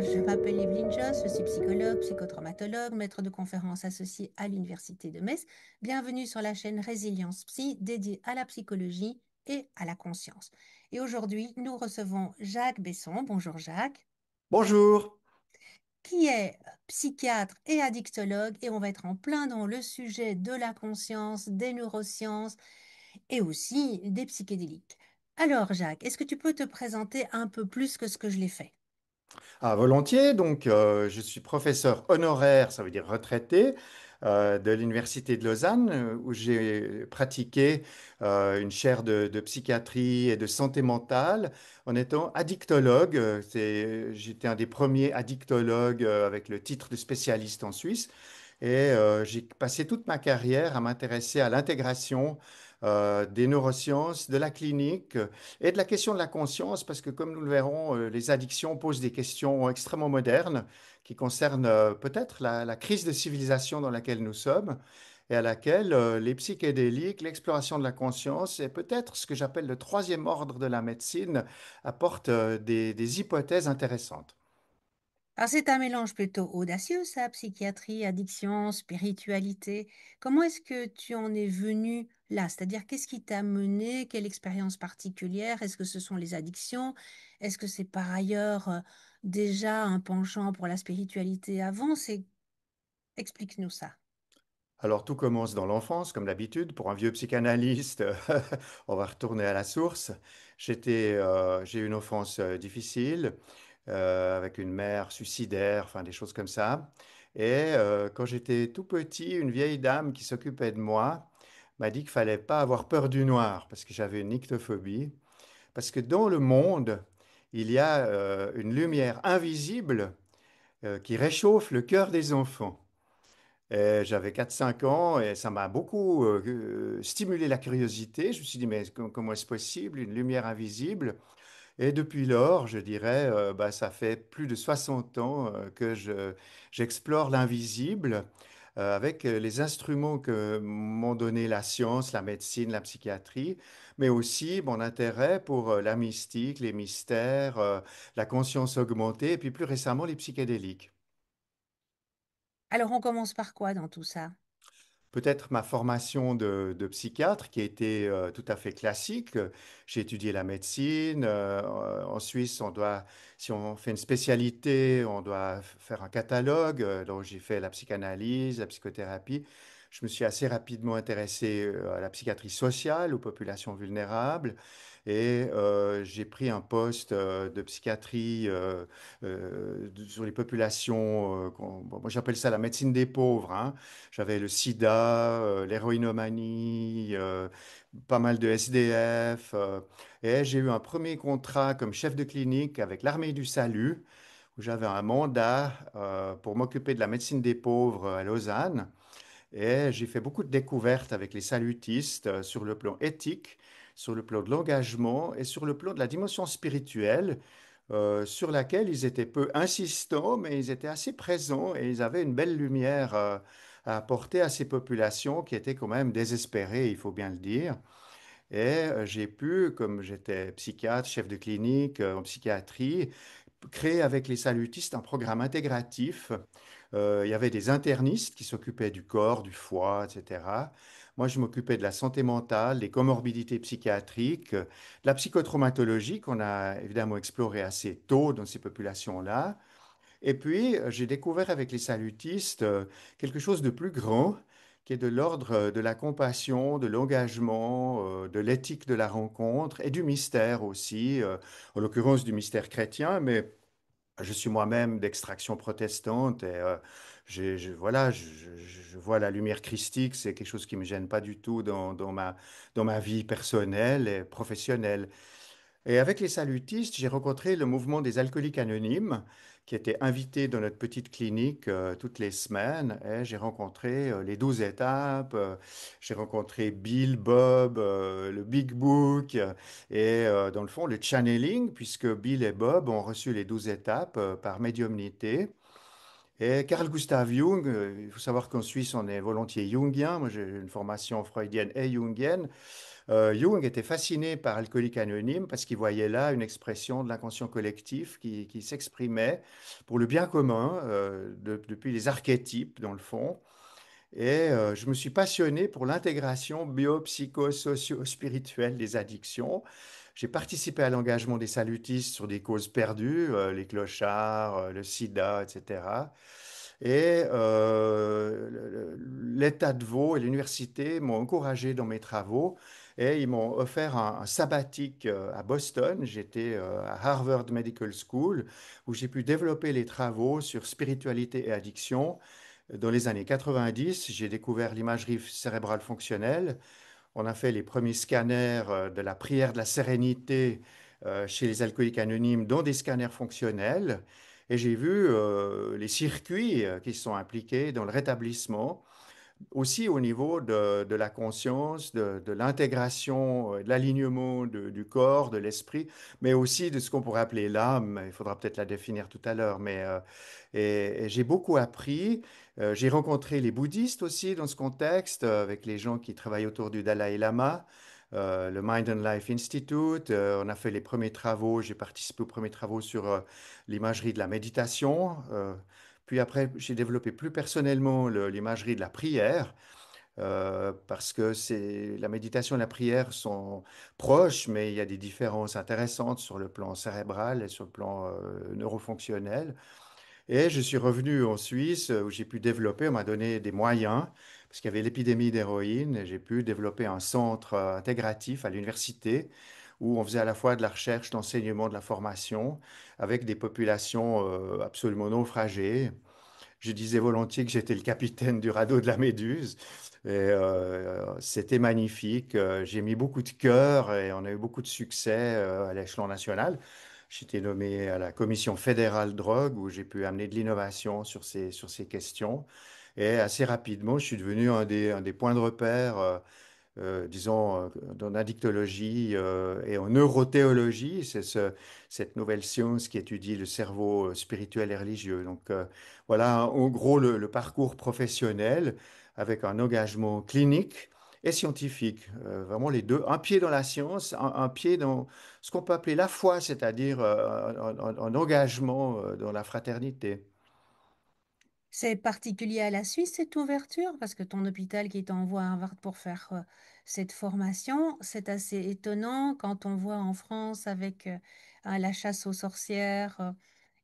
Je m'appelle Evelyne Joss, je suis psychologue, psychotraumatologue, maître de conférences associée à l'Université de Metz. Bienvenue sur la chaîne Résilience Psy dédiée à la psychologie et à la conscience. Et aujourd'hui, nous recevons Jacques Besson. Bonjour Jacques, Bonjour. qui est psychiatre et addictologue, et on va être en plein dans le sujet de la conscience, des neurosciences et aussi des psychédéliques. Alors Jacques, est-ce que tu peux te présenter un peu plus que ce que je l'ai fait? Volontiers. Je suis professeur honoraire, ça veut dire retraité, de l'Université de Lausanne, où j'ai pratiqué une chaire de psychiatrie et de santé mentale en étant addictologue. J'étais un des premiers addictologues avec le titre de spécialiste en Suisse. J'ai passé toute ma carrière à m'intéresser à l'intégration des neurosciences, de la clinique et de la question de la conscience, parce que comme nous le verrons, les addictions posent des questions extrêmement modernes qui concernent peut-être la crise de civilisation dans laquelle nous sommes et à laquelle les psychédéliques, l'exploration de la conscience et peut-être ce que j'appelle le troisième ordre de la médecine apportent des hypothèses intéressantes. Alors, c'est un mélange plutôt audacieux, ça, psychiatrie, addiction, spiritualité. Comment est-ce que tu en es venu là? C'est-à-dire, qu'est-ce qui t'a mené? Quelle expérience particulière? Est-ce que ce sont les addictions? Est-ce que c'est par ailleurs déjà un penchant pour la spiritualité avant? Explique-nous ça. Alors tout commence dans l'enfance, comme d'habitude. Pour un vieux psychanalyste, on va retourner à la source. J'ai eu une enfance difficile, avec une mère suicidaire, enfin des choses comme ça. Quand j'étais tout petit, une vieille dame qui s'occupait de moi m'a dit qu'il fallait pas avoir peur du noir, parce que j'avais une nyctophobie. Parce que dans le monde, il y a une lumière invisible qui réchauffe le cœur des enfants. Et j'avais 4 5 ans et ça m'a beaucoup stimulé la curiosité. Je me suis dit, mais comment est-ce possible, une lumière invisible? Et depuis lors, je dirais, ça fait plus de 60 ans j'explore l'invisible avec les instruments que m'ont donné la science, la médecine, la psychiatrie, mais aussi mon intérêt pour la mystique, les mystères, la conscience augmentée et puis plus récemment les psychédéliques. Alors, on commence par quoi dans tout ça? Peut-être ma formation de psychiatre qui a été tout à fait classique. J'ai étudié la médecine. En Suisse, si on fait une spécialité, on doit faire un catalogue. Donc j'ai fait la psychanalyse, la psychothérapie. Je me suis assez rapidement intéressé à la psychiatrie sociale, aux populations vulnérables. J'ai pris un poste de psychiatrie sur les populations, bon, moi j'appelle ça la médecine des pauvres, hein. J'avais le sida, l'héroïnomanie, pas mal de SDF. Et j'ai eu un premier contrat comme chef de clinique avec l'Armée du Salut, où j'avais un mandat pour m'occuper de la médecine des pauvres à Lausanne. Et j'ai fait beaucoup de découvertes avec les salutistes sur le plan éthique, sur le plan de l'engagement et sur le plan de la dimension spirituelle, sur laquelle ils étaient peu insistants, mais ils étaient assez présents et ils avaient une belle lumière à apporter à ces populations qui étaient quand même désespérées, il faut bien le dire. J'ai pu, comme j'étais psychiatre, chef de clinique en psychiatrie, créer avec les salutistes un programme intégratif. Il y avait des internistes qui s'occupaient du corps, du foie, etc. Moi, je m'occupais de la santé mentale, des comorbidités psychiatriques, de la psychotraumatologie qu'on a évidemment exploré assez tôt dans ces populations-là. Et puis, j'ai découvert avec les salutistes quelque chose de plus grand, qui est de l'ordre de la compassion, de l'engagement, de l'éthique de la rencontre et du mystère aussi, en l'occurrence du mystère chrétien, mais je suis moi-même d'extraction protestante voilà, je vois la lumière christique, c'est quelque chose qui me gêne pas du tout dans ma vie personnelle et professionnelle. Et avec les salutistes, j'ai rencontré le mouvement des alcooliques anonymes qui était invité dans notre petite clinique toutes les semaines. Et j'ai rencontré les 12 étapes, j'ai rencontré Bill, Bob, le Big Book dans le fond le channeling, puisque Bill et Bob ont reçu les 12 étapes par médiumnité. Et Carl Gustav Jung, il faut savoir qu'en Suisse, on est volontiers jungien. Moi, j'ai une formation freudienne et jungienne. Jung était fasciné par Alcoolique Anonyme parce qu'il voyait là une expression de l'inconscient collectif qui s'exprimait pour le bien commun, depuis les archétypes, dans le fond. Et je me suis passionné pour l'intégration bio-psycho-socio-spirituelle des addictions. J'ai participé à l'engagement des salutistes sur des causes perdues, les clochards, le sida, etc. Et l'État de Vaud et l'université m'ont encouragé dans mes travaux et ils m'ont offert un sabbatique à Boston. J'étais à Harvard Medical School où j'ai pu développer les travaux sur spiritualité et addiction. Dans les années 90, j'ai découvert l'imagerie cérébrale fonctionnelle. On a fait les premiers scanners de la prière de la sérénité chez les alcooliques anonymes, dont des scanners fonctionnels. Et j'ai vu les circuits qui sont impliqués dans le rétablissement aussi au niveau de la conscience, de l'intégration, de l'alignement du corps, de l'esprit, mais aussi de ce qu'on pourrait appeler l'âme. Il faudra peut-être la définir tout à l'heure, mais et j'ai beaucoup appris. J'ai rencontré les bouddhistes aussi dans ce contexte, avec les gens qui travaillent autour du Dalai Lama. Le Mind and Life Institute. On a fait les premiers travaux, j'ai participé aux premiers travaux sur l'imagerie de la méditation. Puis après, j'ai développé plus personnellement l'imagerie de la prière, parce que la méditation et la prière sont proches, mais il y a des différences intéressantes sur le plan cérébral et sur le plan neurofonctionnel. Et je suis revenu en Suisse où j'ai pu développer, on m'a donné des moyens, parce qu'il y avait l'épidémie d'héroïne, et j'ai pu développer un centre intégratif à l'université où on faisait à la fois de la recherche, de l'enseignement, de la formation, avec des populations absolument naufragées. Je disais volontiers que j'étais le capitaine du radeau de la Méduse. Et c'était magnifique. J'ai mis beaucoup de cœur et on a eu beaucoup de succès à l'échelon national. J'ai été nommé à la commission fédérale drogue où j'ai pu amener de l'innovation sur ces questions. Et assez rapidement, je suis devenu un des points de repère, disons, en addictologie et en neurothéologie. Cette nouvelle science qui étudie le cerveau spirituel et religieux. Donc, voilà, en gros, le parcours professionnel avec un engagement clinique et scientifique. Vraiment les deux, un pied dans la science, un pied dans ce qu'on peut appeler la foi, c'est-à-dire un engagement dans la fraternité. C'est particulier à la Suisse, cette ouverture, parce que ton hôpital qui t'envoie à Harvard pour faire cette formation, c'est assez étonnant quand on voit en France avec la chasse aux sorcières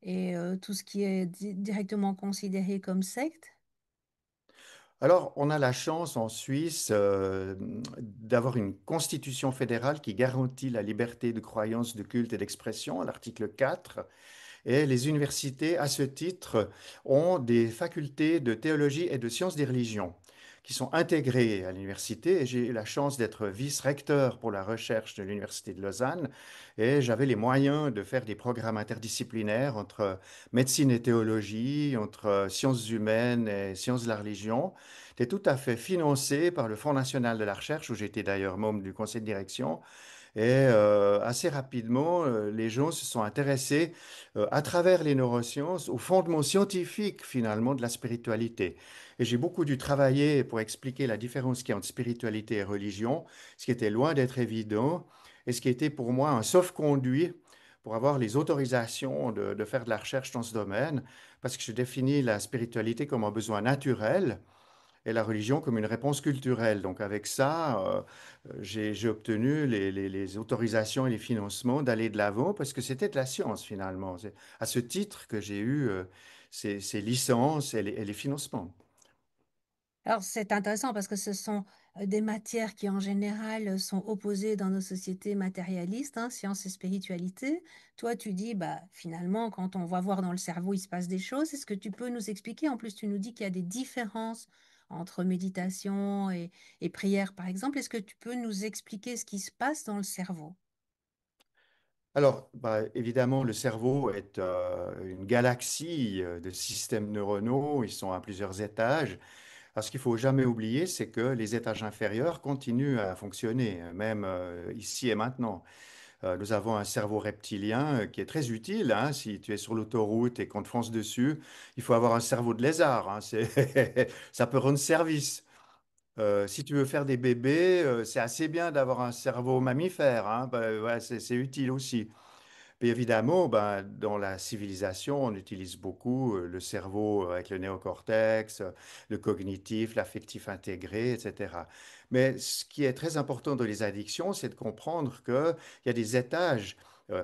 et tout ce qui est directement considéré comme secte. Alors, on a la chance en Suisse d'avoir une constitution fédérale qui garantit la liberté de croyance, de culte et d'expression, à l'article 4. Et les universités, à ce titre, ont des facultés de théologie et de sciences des religions qui sont intégrées à l'université. Et j'ai eu la chance d'être vice-recteur pour la recherche de l'Université de Lausanne. Et j'avais les moyens de faire des programmes interdisciplinaires entre médecine et théologie, entre sciences humaines et sciences de la religion. C'était tout à fait financé par le Fonds national de la recherche, où j'étais d'ailleurs membre du conseil de direction. Et assez rapidement, les gens se sont intéressés à travers les neurosciences au fondement scientifique finalement de la spiritualité. Et j'ai beaucoup dû travailler pour expliquer la différence qu'il y a entre spiritualité et religion, ce qui était loin d'être évident et ce qui était pour moi un sauf-conduit pour avoir les autorisations de faire de la recherche dans ce domaine, parce que je définis la spiritualité comme un besoin naturel et la religion comme une réponse culturelle. Donc avec ça, j'ai obtenu les autorisations et les financements d'aller de l'avant parce que c'était de la science finalement. C'est à ce titre que j'ai eu ces licences et les financements. Alors, c'est intéressant parce que ce sont des matières qui, en général, sont opposées dans nos sociétés matérialistes, hein, science et spiritualité. Toi, tu dis, bah, finalement, quand on va voir dans le cerveau, il se passe des choses. Est-ce que tu peux nous expliquer? En plus, tu nous dis qu'il y a des différences entre méditation et prière, par exemple. Est-ce que tu peux nous expliquer ce qui se passe dans le cerveau? Alors, bah, évidemment, le cerveau est une galaxie de systèmes neuronaux. Ils sont à plusieurs étages. Alors, ce qu'il faut jamais oublier, c'est que les étages inférieurs continuent à fonctionner, même ici et maintenant. Nous avons un cerveau reptilien qui est très utile, hein. Si tu es sur l'autoroute et qu'on te fonce dessus, il faut avoir un cerveau de lézard, hein. Ça peut rendre service. Si tu veux faire des bébés, c'est assez bien d'avoir un cerveau mammifère, hein. Ouais, c'est utile aussi. Puis évidemment, ben, dans la civilisation, on utilise beaucoup le cerveau avec le néocortex, le cognitif, l'affectif intégré, etc. Mais ce qui est très important dans les addictions, c'est de comprendre qu'il y a des étages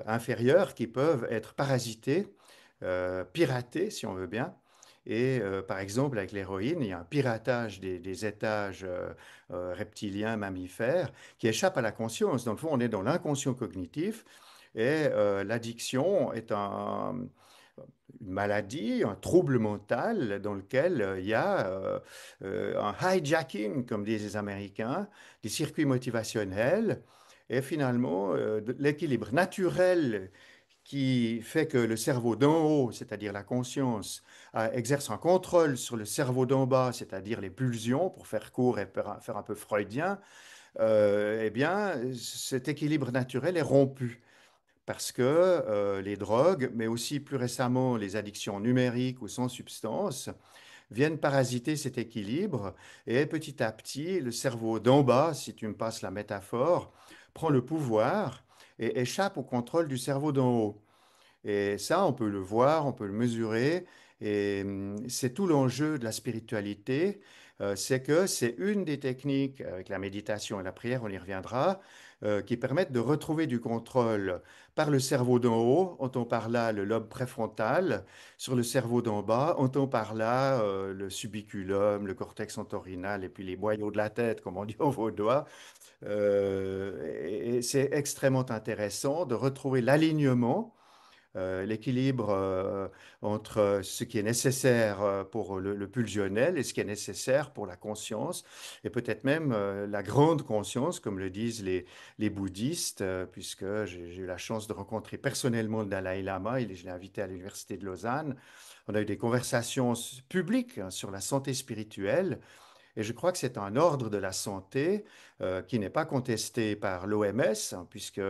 inférieurs qui peuvent être parasités, piratés, si on veut bien. Et par exemple, avec l'héroïne, il y a un piratage des étages reptiliens, mammifères, qui échappe à la conscience. Dans le fond, on est dans l'inconscient cognitif. Et l'addiction est une maladie, un trouble mental dans lequel il y a un hijacking, comme disent les Américains, des circuits motivationnels et finalement l'équilibre naturel qui fait que le cerveau d'en haut, c'est-à-dire la conscience, exerce un contrôle sur le cerveau d'en bas, c'est-à-dire les pulsions, pour faire court et faire un peu freudien, eh bien, cet équilibre naturel est rompu parce que les drogues, mais aussi plus récemment les addictions numériques ou sans substance, viennent parasiter cet équilibre et petit à petit, le cerveau d'en bas, si tu me passes la métaphore, prend le pouvoir et échappe au contrôle du cerveau d'en haut. Et ça, on peut le voir, on peut le mesurer. Et c'est tout l'enjeu de la spiritualité, c'est que c'est une des techniques, avec la méditation et la prière, on y reviendra, qui permettent de retrouver du contrôle par le cerveau d'en haut, entend par là le lobe préfrontal, sur le cerveau d'en bas, entend par là le subiculum, le cortex entorhinal et puis les boyaux de la tête, comme on dit au vaudois. Et c'est extrêmement intéressant de retrouver l'alignement l'équilibre entre ce qui est nécessaire pour le pulsionnel et ce qui est nécessaire pour la conscience, et peut-être même la grande conscience, comme le disent les bouddhistes, puisque j'ai eu la chance de rencontrer personnellement le Dalai Lama, je l'ai invité à l'Université de Lausanne. On a eu des conversations publiques hein, sur la santé spirituelle. Et je crois que c'est un ordre de la santé qui n'est pas contesté par l'OMS, hein, puisque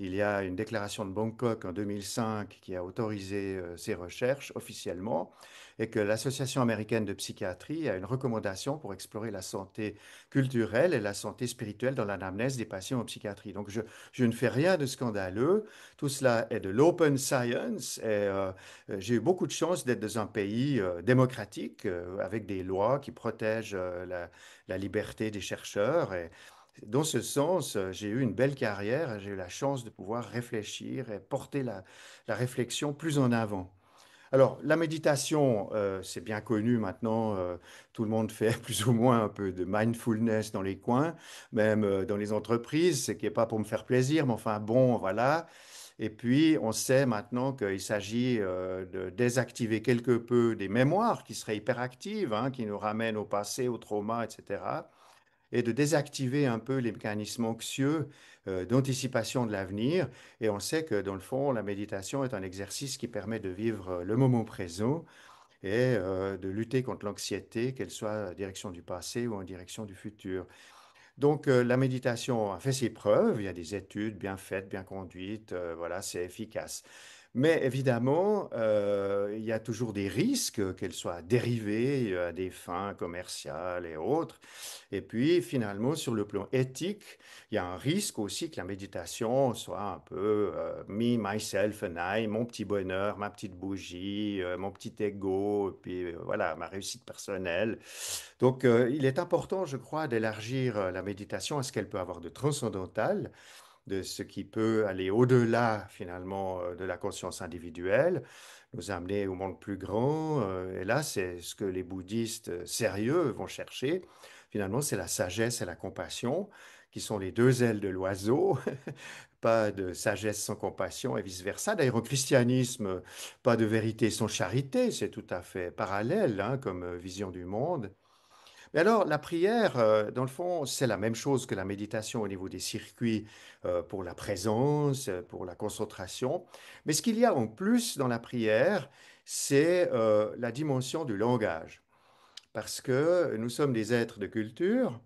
il y a une déclaration de Bangkok en 2005 qui a autorisé ces recherches officiellement et que l'Association américaine de psychiatrie a une recommandation pour explorer la santé culturelle et la santé spirituelle dans l'anamnèse des patients en psychiatrie. Donc je ne fais rien de scandaleux. Tout cela est de l'open science et j'ai eu beaucoup de chance d'être dans un pays démocratique avec des lois qui protègent la liberté des chercheurs. Et dans ce sens, j'ai eu une belle carrière, j'ai eu la chance de pouvoir réfléchir et porter la réflexion plus en avant. Alors, la méditation, c'est bien connu maintenant, tout le monde fait plus ou moins un peu de mindfulness dans les coins, même dans les entreprises, ce qui n'est pas pour me faire plaisir, mais enfin bon, voilà. Et puis, on sait maintenant qu'il s'agit de désactiver quelque peu des mémoires qui seraient hyperactives, hein, qui nous ramènent au passé, au trauma, etc., et de désactiver un peu les mécanismes anxieux d'anticipation de l'avenir. Et on sait que dans le fond, la méditation est un exercice qui permet de vivre le moment présent et de lutter contre l'anxiété, qu'elle soit en direction du passé ou en direction du futur. Donc, la méditation a fait ses preuves. Il y a des études bien faites, bien conduites. Voilà, c'est efficace. Mais évidemment, il y a toujours des risques, qu'elles soient dérivées à des fins commerciales et autres. Et puis, finalement, sur le plan éthique, il y a un risque aussi que la méditation soit un peu me, myself and I, mon petit bonheur, ma petite bougie, mon petit ego, et puis voilà, ma réussite personnelle. Donc, il est important, je crois, d'élargir la méditation à ce qu'elle peut avoir de transcendantal, de ce qui peut aller au-delà, finalement, de la conscience individuelle, nous amener au monde plus grand. Et là, c'est ce que les bouddhistes sérieux vont chercher. Finalement, c'est la sagesse et la compassion, qui sont les deux ailes de l'oiseau. Pas de sagesse sans compassion et vice-versa. D'ailleurs, au christianisme, pas de vérité sans charité, c'est tout à fait parallèle hein, comme vision du monde. Mais alors, la prière, dans le fond, c'est la même chose que la méditation au niveau des circuits pour la présence, pour la concentration. Mais ce qu'il y a en plus dans la prière, c'est la dimension du langage. Parce que nous sommes des êtres de culture,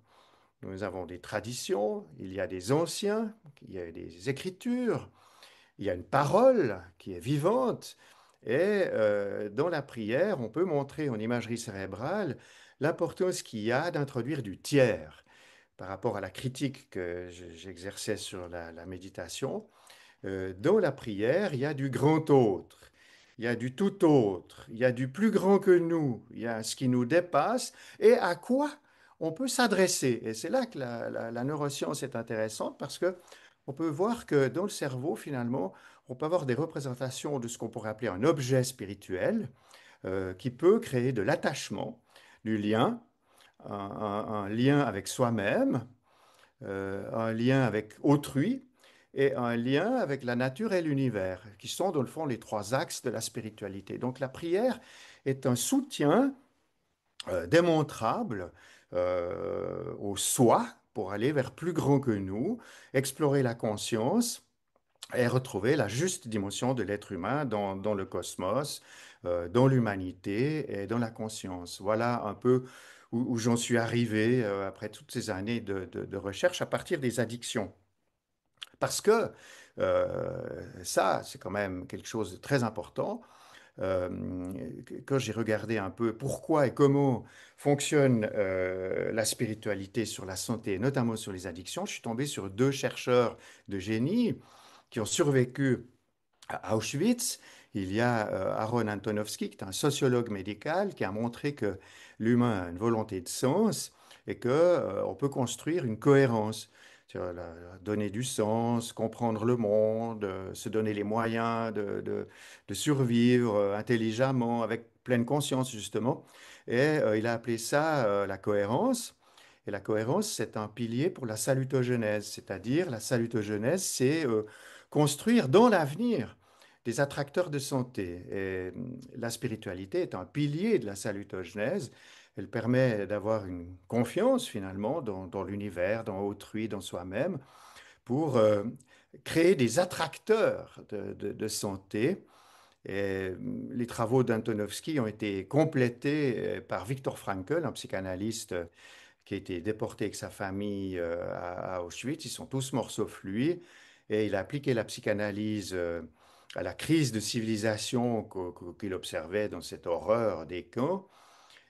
nous avons des traditions, il y a des anciens, il y a des écritures, il y a une parole qui est vivante. Et dans la prière, on peut montrer en imagerie cérébrale l'importance qu'il y a d'introduire du tiers par rapport à la critique que j'exerçais sur la méditation. Dans la prière, il y a du grand autre, il y a du tout autre, il y a du plus grand que nous, il y a ce qui nous dépasse et à quoi on peut s'adresser. Et c'est là que la neuroscience est intéressante parce que on peut voir que dans le cerveau, finalement, on peut avoir des représentations de ce qu'on pourrait appeler un objet spirituel qui peut créer de l'attachement, du lien, un lien avec soi-même, un lien avec autrui et un lien avec la nature et l'univers, qui sont dans le fond les trois axes de la spiritualité. Donc la prière est un soutien démontrable au soi pour aller vers plus grand que nous, explorer la conscience et retrouver la juste dimension de l'être humain dans le cosmos, dans l'humanité et dans la conscience. Voilà un peu où j'en suis arrivé après toutes ces années de recherche à partir des addictions. Parce que ça, c'est quand même quelque chose de très important. Euh, quand j'ai regardé un peu pourquoi et comment fonctionne la spiritualité sur la santé, notamment sur les addictions, je suis tombé sur deux chercheurs de génie qui ont survécu à Auschwitz. Il y a Aaron Antonovsky, qui est un sociologue médical, qui a montré que l'humain a une volonté de sens et que, on peut construire une cohérence. Donner du sens, comprendre le monde, se donner les moyens de survivre intelligemment, avec pleine conscience, justement. Et il a appelé ça la cohérence. Et la cohérence, c'est un pilier pour la salutogenèse, c'est-à-dire la salutogenèse, c'est construire dans l'avenir des attracteurs de santé. Et la spiritualité est un pilier de la salutogenèse. Elle permet d'avoir une confiance finalement dans l'univers, dans autrui, dans soi-même, pour créer des attracteurs de santé. Et les travaux d'Antonovsky ont été complétés par Viktor Frankl, un psychanalyste qui a été déporté avec sa famille à Auschwitz. Ils sont tous morts sauf lui. Et il a appliqué la psychanalyse à la crise de civilisation qu'il observait dans cette horreur des camps.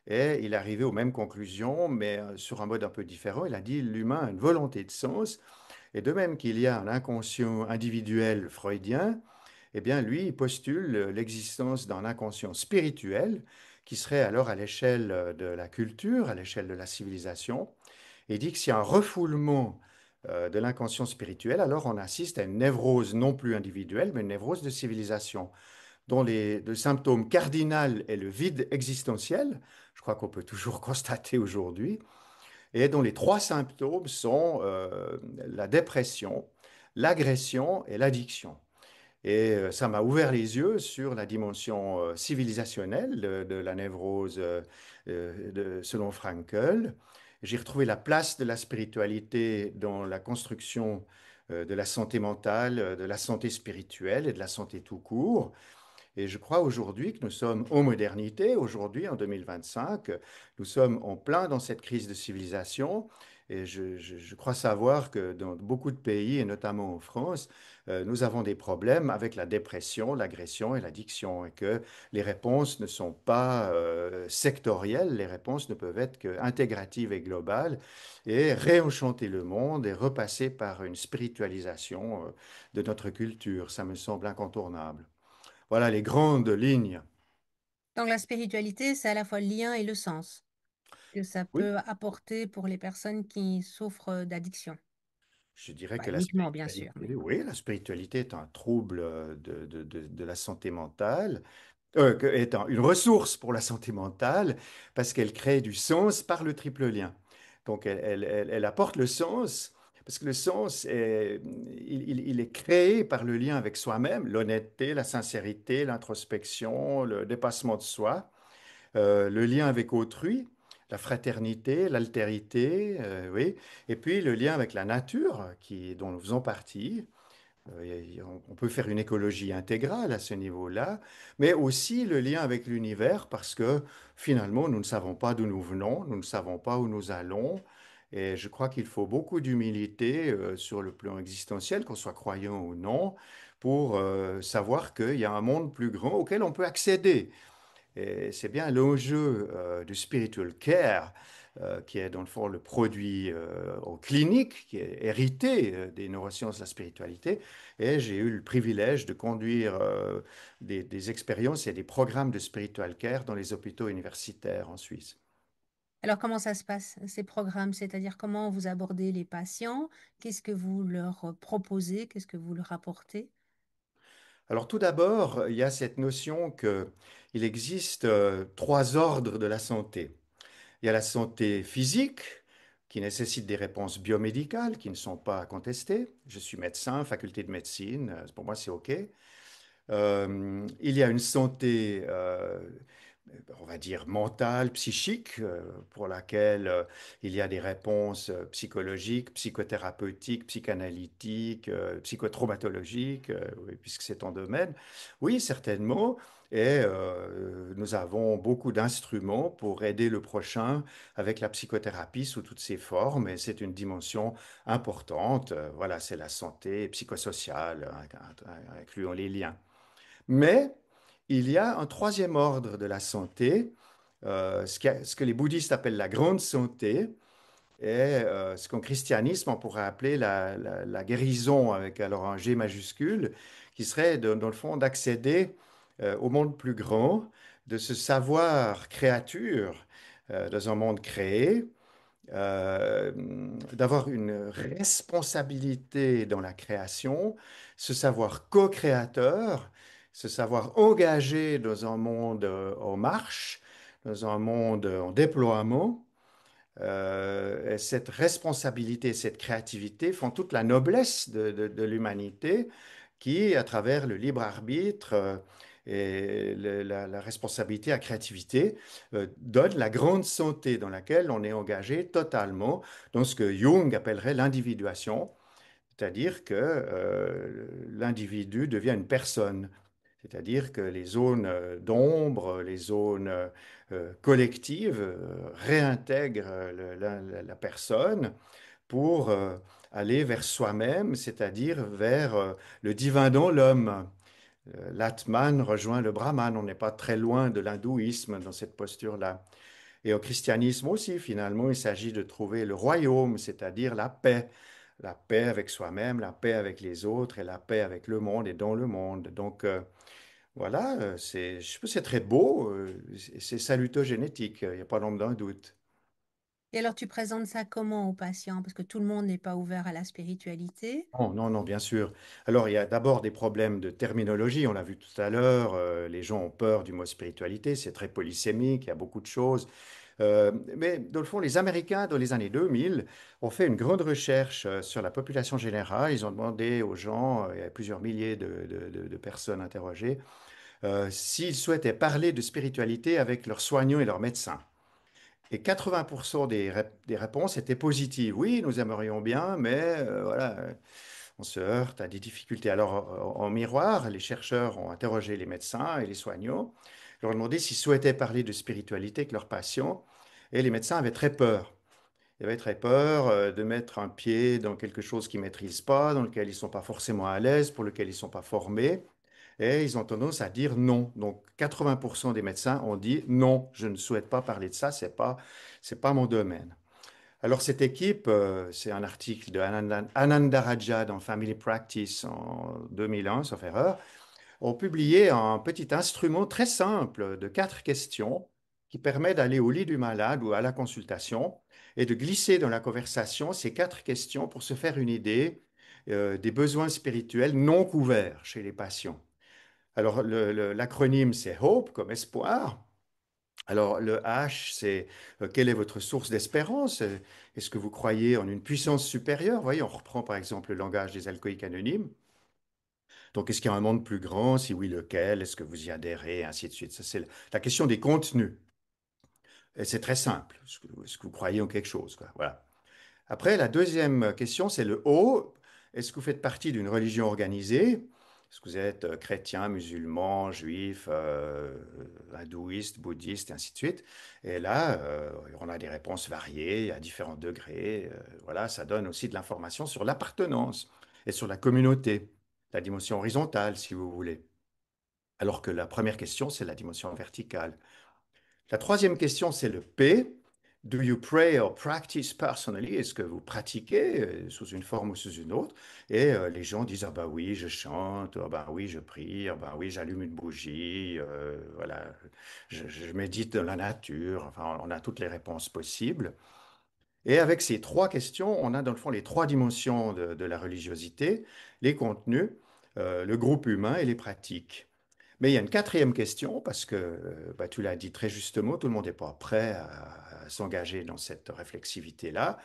Et il est arrivé aux mêmes conclusions, mais sur un mode un peu différent. Il a dit l'humain a une volonté de sens. Et de même qu'il y a un inconscient individuel freudien, eh bien, lui, il postule l'existence d'un inconscient spirituel qui serait alors à l'échelle de la culture, à l'échelle de la civilisation, et dit que s'il y a un refoulement de l'inconscient spirituel, alors on assiste à une névrose non plus individuelle, mais une névrose de civilisation, dont le symptôme cardinal est le vide existentiel, je crois qu'on peut toujours constater aujourd'hui, et dont les trois symptômes sont la dépression, l'agression et l'addiction. Et ça m'a ouvert les yeux sur la dimension civilisationnelle de la névrose selon Frankl. J'ai retrouvé la place de la spiritualité dans la construction de la santé mentale, de la santé spirituelle et de la santé tout court. Et je crois aujourd'hui que nous sommes en modernité, aujourd'hui en 2025, nous sommes en plein dans cette crise de civilisation. Et je crois savoir que dans beaucoup de pays, et notamment en France, nous avons des problèmes avec la dépression, l'agression et l'addiction, et que les réponses ne sont pas sectorielles, les réponses ne peuvent être qu'intégratives et globales, et réenchanter le monde et repasser par une spiritualisation de notre culture. Ça me semble incontournable. Voilà les grandes lignes. Donc la spiritualité, c'est à la fois le lien et le sens que ça Oui, peut apporter pour les personnes qui souffrent d'addiction. je dirais Pas que la uniquement, bien sûr, mais spiritualité, oui, la spiritualité est un trouble de la santé mentale, étant une ressource pour la santé mentale, parce qu'elle crée du sens par le triple lien. Donc, elle apporte le sens, parce que le sens, il est créé par le lien avec soi-même, l'honnêteté, la sincérité, l'introspection, le dépassement de soi. Le lien avec autrui, la fraternité, l'altérité, oui, et puis le lien avec la nature dont nous faisons partie. On peut faire une écologie intégrale à ce niveau-là, mais aussi le lien avec l'univers parce que finalement, nous ne savons pas d'où nous venons, nous ne savons pas où nous allons. Et je crois qu'il faut beaucoup d'humilité sur le plan existentiel, qu'on soit croyant ou non, pour savoir qu'il y a un monde plus grand auquel on peut accéder. Et c'est bien l'enjeu du spiritual care, qui est dans le fond le produit en clinique, qui est hérité des neurosciences de la spiritualité. Et j'ai eu le privilège de conduire des expériences et des programmes de spiritual care dans les hôpitaux universitaires en Suisse. Alors, comment ça se passe, ces programmes? C'est-à-dire comment vous abordez les patients? Qu'est-ce que vous leur proposez? Qu'est-ce que vous leur apportez? Alors tout d'abord, il y a cette notion qu'il existe trois ordres de la santé. Il y a la santé physique, qui nécessite des réponses biomédicales qui ne sont pas contestées. Je suis médecin, faculté de médecine, pour moi c'est OK. Il y a une santé, on va dire, mentale, psychique, pour laquelle il y a des réponses psychologiques, psychothérapeutiques, psychanalytiques, psychotraumatologiques, oui, puisque c'est ton domaine. Oui, certainement. Et nous avons beaucoup d'instruments pour aider le prochain avec la psychothérapie sous toutes ses formes. Et c'est une dimension importante. Voilà, c'est la santé psychosociale, incluant les liens. Mais il y a un troisième ordre de la santé, ce que les bouddhistes appellent la grande santé, et ce qu'en christianisme on pourrait appeler la guérison, avec alors un G majuscule, qui serait dans le fond d'accéder au monde plus grand, de se savoir créature dans un monde créé, euh, d'avoir une responsabilité dans la création, se savoir co-créateur, se savoir engagé dans un monde en marche, dans un monde en déploiement. Et cette responsabilité, cette créativité font toute la noblesse de l'humanité qui, à travers le libre arbitre et la responsabilité, la créativité, donne la grande santé dans laquelle on est engagé totalement dans ce que Jung appellerait l'individuation, c'est-à-dire que l'individu devient une personne. C'est-à-dire que les zones d'ombre, les zones collectives réintègrent la personne pour aller vers soi-même, c'est-à-dire vers le divin dans l'homme. L'Atman rejoint le Brahman. On n'est pas très loin de l'hindouisme dans cette posture-là. Et au christianisme aussi, finalement, il s'agit de trouver le royaume, c'est-à-dire la paix. La paix avec soi-même, la paix avec les autres et la paix avec le monde et dans le monde. Donc, voilà, je trouve que c'est très beau, c'est salutogénétique, il n'y a pas l'ombre d'un doute. Et alors, tu présentes ça comment aux patients? Parce que tout le monde n'est pas ouvert à la spiritualité. Oh, non, non, bien sûr. Alors, il y a d'abord des problèmes de terminologie, on l'a vu tout à l'heure, les gens ont peur du mot spiritualité, c'est très polysémique, il y a beaucoup de choses. Mais dans le fond, les Américains, dans les années 2000, ont fait une grande recherche sur la population générale. Ils ont demandé aux gens, il y a plusieurs milliers de personnes interrogées, s'ils souhaitaient parler de spiritualité avec leurs soignants et leurs médecins. Et 80% des réponses étaient positives. Oui, nous aimerions bien, mais voilà, on se heurte à des difficultés. Alors, en miroir, les chercheurs ont interrogé les médecins et les soignants, leur ont demandé s'ils souhaitaient parler de spiritualité avec leurs patients, et les médecins avaient très peur. Ils avaient très peur de mettre un pied dans quelque chose qu'ils ne maîtrisent pas, dans lequel ils ne sont pas forcément à l'aise, pour lequel ils ne sont pas formés. Et ils ont tendance à dire non. Donc 80% des médecins ont dit non, je ne souhaite pas parler de ça, c'est pas mon domaine. Alors cette équipe, c'est un article de Ananda Raja dans Family Practice en 2001, sauf erreur, ont publié un petit instrument très simple de 4 questions qui permet d'aller au lit du malade ou à la consultation et de glisser dans la conversation ces 4 questions pour se faire une idée des besoins spirituels non couverts chez les patients. Alors, l'acronyme, c'est HOPE, comme espoir. Alors, le H, c'est quelle est votre source d'espérance? Est-ce que vous croyez en une puissance supérieure? Vous voyez, on reprend par exemple le langage des alcooliques anonymes. Donc, est-ce qu'il y a un monde plus grand? Si oui, lequel? Est-ce que vous y adhérez? Et ainsi de suite. Ça, c'est la question des contenus. Et c'est très simple. Est-ce que vous croyez en quelque chose, quoi? Voilà. Après, la deuxième question, c'est le O. Est-ce que vous faites partie d'une religion organisée? Est-ce que vous êtes chrétien, musulman, juif, hindouiste, bouddhiste, et ainsi de suite? Et là, on a des réponses variées à différents degrés. Voilà, ça donne aussi de l'information sur l'appartenance et sur la communauté, la dimension horizontale, si vous voulez. alors que la première question, c'est la dimension verticale. La troisième question, c'est le P. Do you pray or practice personally? Est-ce que vous pratiquez sous une forme ou sous une autre? Et les gens disent, ah ben oui, je chante, ah ben oui, je prie, ah ben oui, j'allume une bougie, voilà, je médite dans la nature. Enfin, on a toutes les réponses possibles. Et avec ces trois questions, on a dans le fond les trois dimensions de la religiosité, les contenus, le groupe humain et les pratiques. Mais il y a une quatrième question, parce que bah, tu l'as dit très justement, tout le monde n'est pas prêt à s'engager dans cette réflexivité-là.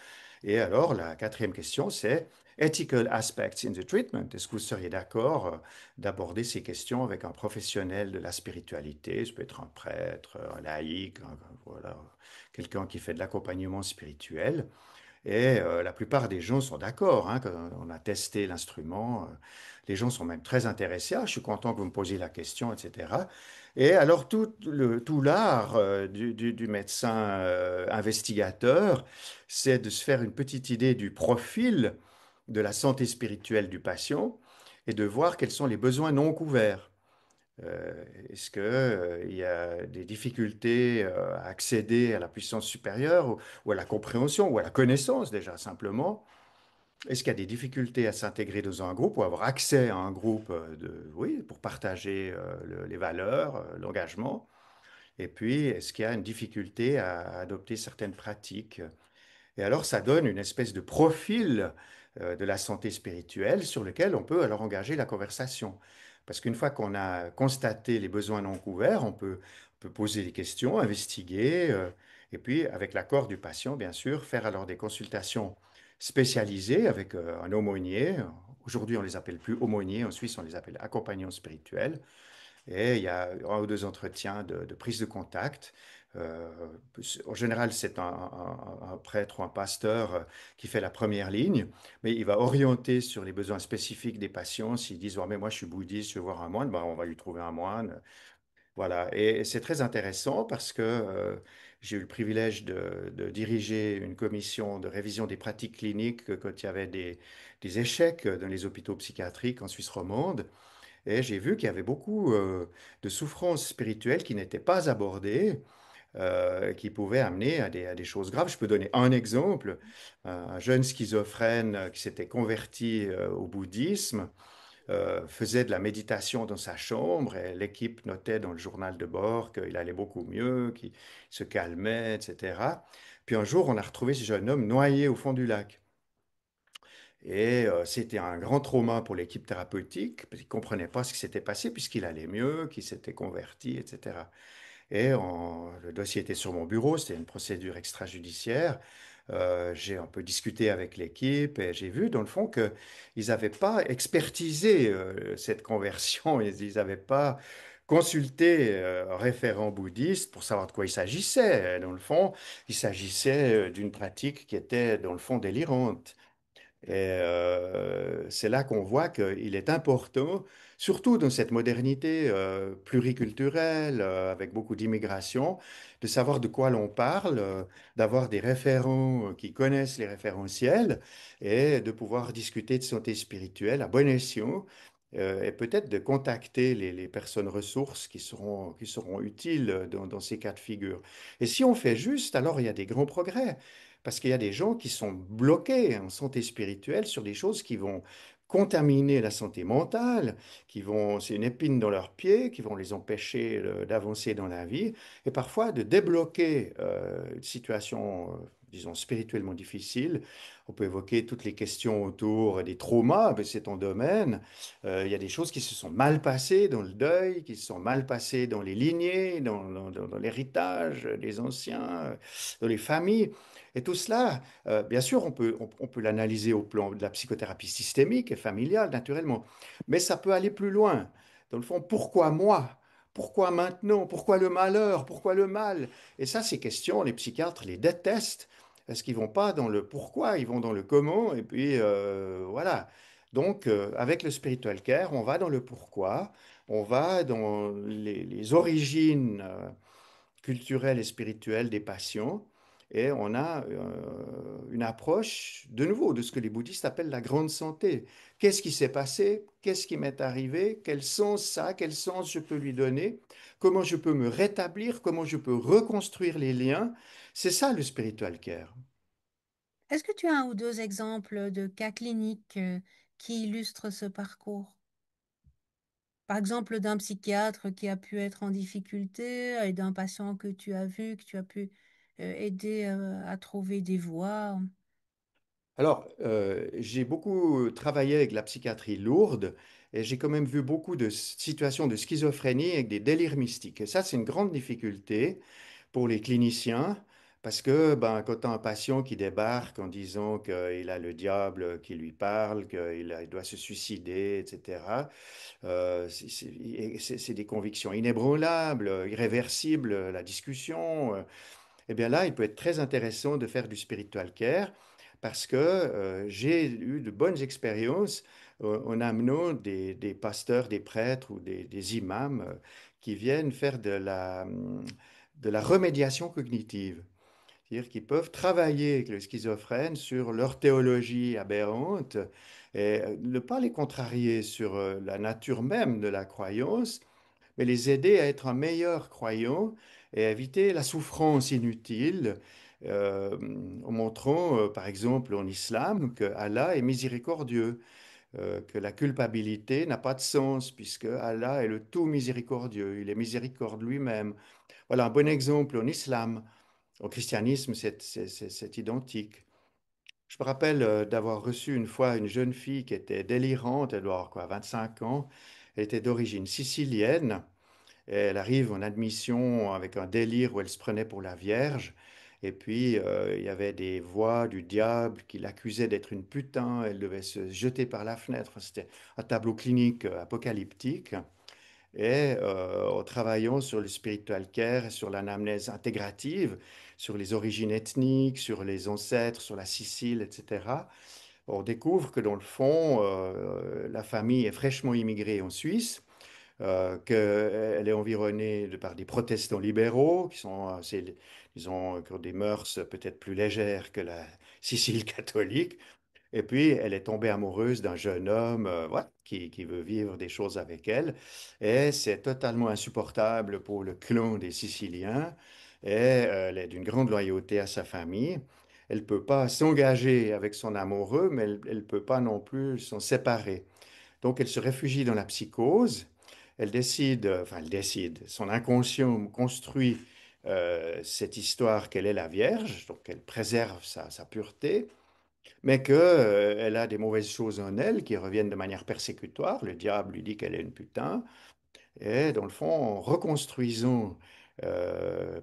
Et alors, la quatrième question, c'est Ethical aspects in the treatment. Est-ce que vous seriez d'accord d'aborder ces questions avec un professionnel de la spiritualité? Ça peut être un prêtre, un laïc, voilà, quelqu'un qui fait de l'accompagnement spirituel. Et la plupart des gens sont d'accord, hein, quand on a testé l'instrument. Les gens sont même très intéressés. Ah, je suis content que vous me posiez la question, etc. Et alors, tout l'art du médecin investigateur, c'est de se faire une petite idée du profil de la santé spirituelle du patient et de voir quels sont les besoins non couverts. Est-ce que, il y a des difficultés à accéder à la puissance supérieure ou à la compréhension ou à la connaissance déjà simplement? Est-ce qu'il y a des difficultés à s'intégrer dans un groupe ou avoir accès à un groupe oui, pour partager les valeurs, l'engagement? Et puis, est-ce qu'il y a une difficulté à adopter certaines pratiques? Et alors, ça donne une espèce de profil de la santé spirituelle sur lequel on peut alors engager la conversation. Parce qu'une fois qu'on a constaté les besoins non couverts, on peut poser des questions, investiguer, et puis, avec l'accord du patient, bien sûr, faire alors des consultations spécialisées avec un aumônier. Aujourd'hui, on les appelle plus aumôniers, en Suisse, on les appelle accompagnants spirituels. Et il y a un ou deux entretiens de prise de contact. Euh, En général, c'est un prêtre ou un pasteur qui fait la première ligne, mais il va orienter sur les besoins spécifiques des patients. S'ils disent, oh, mais moi je suis bouddhiste, je veux voir un moine, ben, on va lui trouver un moine. Voilà. Et c'est très intéressant parce que j'ai eu le privilège de diriger une commission de révision des pratiques cliniques quand il y avait des échecs dans les hôpitaux psychiatriques en Suisse romande. Et j'ai vu qu'il y avait beaucoup de souffrances spirituelles qui n'étaient pas abordées, qui pouvaient amener à des choses graves. Je peux donner un exemple. Un jeune schizophrène qui s'était converti au bouddhisme faisait de la méditation dans sa chambre et l'équipe notait dans le journal de bord qu'il allait beaucoup mieux, qu'il se calmait, etc. Puis un jour, on a retrouvé ce jeune homme noyé au fond du lac. Et c'était un grand trauma pour l'équipe thérapeutique, parce qu'ils ne comprenaient pas ce qui s'était passé, puisqu'il allait mieux, qu'il s'était converti, etc. Et le dossier était sur mon bureau, c'était une procédure extrajudiciaire. J'ai un peu discuté avec l'équipe et j'ai vu, dans le fond, qu'ils n'avaient pas expertisé cette conversion, ils n'avaient pas consulté un référent bouddhiste pour savoir de quoi il s'agissait. Dans le fond, il s'agissait d'une pratique qui était, dans le fond, délirante. Et c'est là qu'on voit qu'il est important, surtout dans cette modernité pluriculturelle, avec beaucoup d'immigration, de savoir de quoi l'on parle, d'avoir des référents qui connaissent les référentiels et de pouvoir discuter de santé spirituelle à bon escient. Et peut-être de contacter les personnes ressources qui seront utiles dans ces cas de figure. Et si on fait juste, alors il y a des grands progrès. Parce qu'il y a des gens qui sont bloqués en santé spirituelle sur des choses qui vont contaminer la santé mentale, c'est une épine dans leurs pieds, qui vont les empêcher d'avancer dans la vie, et parfois de débloquer une situation, disons, spirituellement difficile. On peut évoquer toutes les questions autour des traumas, mais c'est ton domaine. Il y a des choses qui se sont mal passées dans le deuil, qui se sont mal passées dans les lignées, dans l'héritage des anciens, dans les familles. Et tout cela, bien sûr, on peut l'analyser au plan de la psychothérapie systémique et familiale, naturellement, mais ça peut aller plus loin. Dans le fond, pourquoi moi? Pourquoi maintenant? Pourquoi le malheur? Pourquoi le mal? Et ça, ces questions, les psychiatres les détestent, parce qu'ils vont pas dans le pourquoi, ils vont dans le comment, et puis voilà. Donc, avec le spiritual care, on va dans le pourquoi, on va dans les origines culturelles et spirituelles des patients. Et on a une approche, de nouveau, de ce que les bouddhistes appellent la grande santé. Qu'est-ce qui s'est passé? Qu'est-ce qui m'est arrivé? Quel sens ça? A? Quel sens je peux lui donner? Comment je peux me rétablir? Comment je peux reconstruire les liens? C'est ça le spiritual care. Est-ce que tu as un ou deux exemples de cas cliniques qui illustrent ce parcours? Par exemple, d'un psychiatre qui a pu être en difficulté et d'un patient que tu as vu, que tu as pu aider à trouver des voies. Alors, j'ai beaucoup travaillé avec la psychiatrie lourde et j'ai quand même vu beaucoup de situations de schizophrénie avec des délires mystiques. Et ça, c'est une grande difficulté pour les cliniciens parce que ben, quand tu as un patient qui débarque en disant qu'il a le diable qui lui parle, il doit se suicider, etc., c'est des convictions inébranlables, irréversibles, la discussion. Eh bien là, il peut être très intéressant de faire du spiritual care parce que j'ai eu de bonnes expériences en amenant des pasteurs, des prêtres ou des imams qui viennent faire de la remédiation cognitive. C'est-à-dire qu'ils peuvent travailler avec le schizophrène sur leur théologie aberrante et ne pas les contrarier sur la nature même de la croyance, mais les aider à être un meilleur croyant et à éviter la souffrance inutile, euh, en montrant, par exemple, en islam, que Allah est miséricordieux, que la culpabilité n'a pas de sens, puisque Allah est le tout miséricordieux, il est miséricorde lui-même. Voilà un bon exemple en islam. Au christianisme, c'est identique. Je me rappelle d'avoir reçu une fois une jeune fille qui était délirante, elle doit avoir quoi, 25 ans, elle était d'origine sicilienne. Et elle arrive en admission avec un délire où elle se prenait pour la Vierge. Et puis, il y avait des voix du diable qui l'accusaient d'être une putain. Elle devait se jeter par la fenêtre. Enfin, c'était un tableau clinique apocalyptique. Et en travaillant sur le spiritual care, et sur l'anamnèse intégrative, sur les origines ethniques, sur les ancêtres, sur la Sicile, etc., on découvre que dans le fond, la famille est fraîchement immigrée en Suisse, qu'elle est environnée par des protestants libéraux qui sont assez, disons, qui ont des mœurs peut-être plus légères que la Sicile catholique. Et puis, elle est tombée amoureuse d'un jeune homme voilà, qui veut vivre des choses avec elle. Et c'est totalement insupportable pour le clan des Siciliens. Et elle est d'une grande loyauté à sa famille. Elle ne peut pas s'engager avec son amoureux, mais elle ne peut pas non plus s'en séparer. Donc, elle se réfugie dans la psychose. Elle décide, enfin, elle décide, son inconscient construit cette histoire qu'elle est la Vierge, donc elle préserve sa pureté, mais qu'elle elle a des mauvaises choses en elle qui reviennent de manière persécutoire. Le diable lui dit qu'elle est une putain. Et dans le fond, en reconstruisant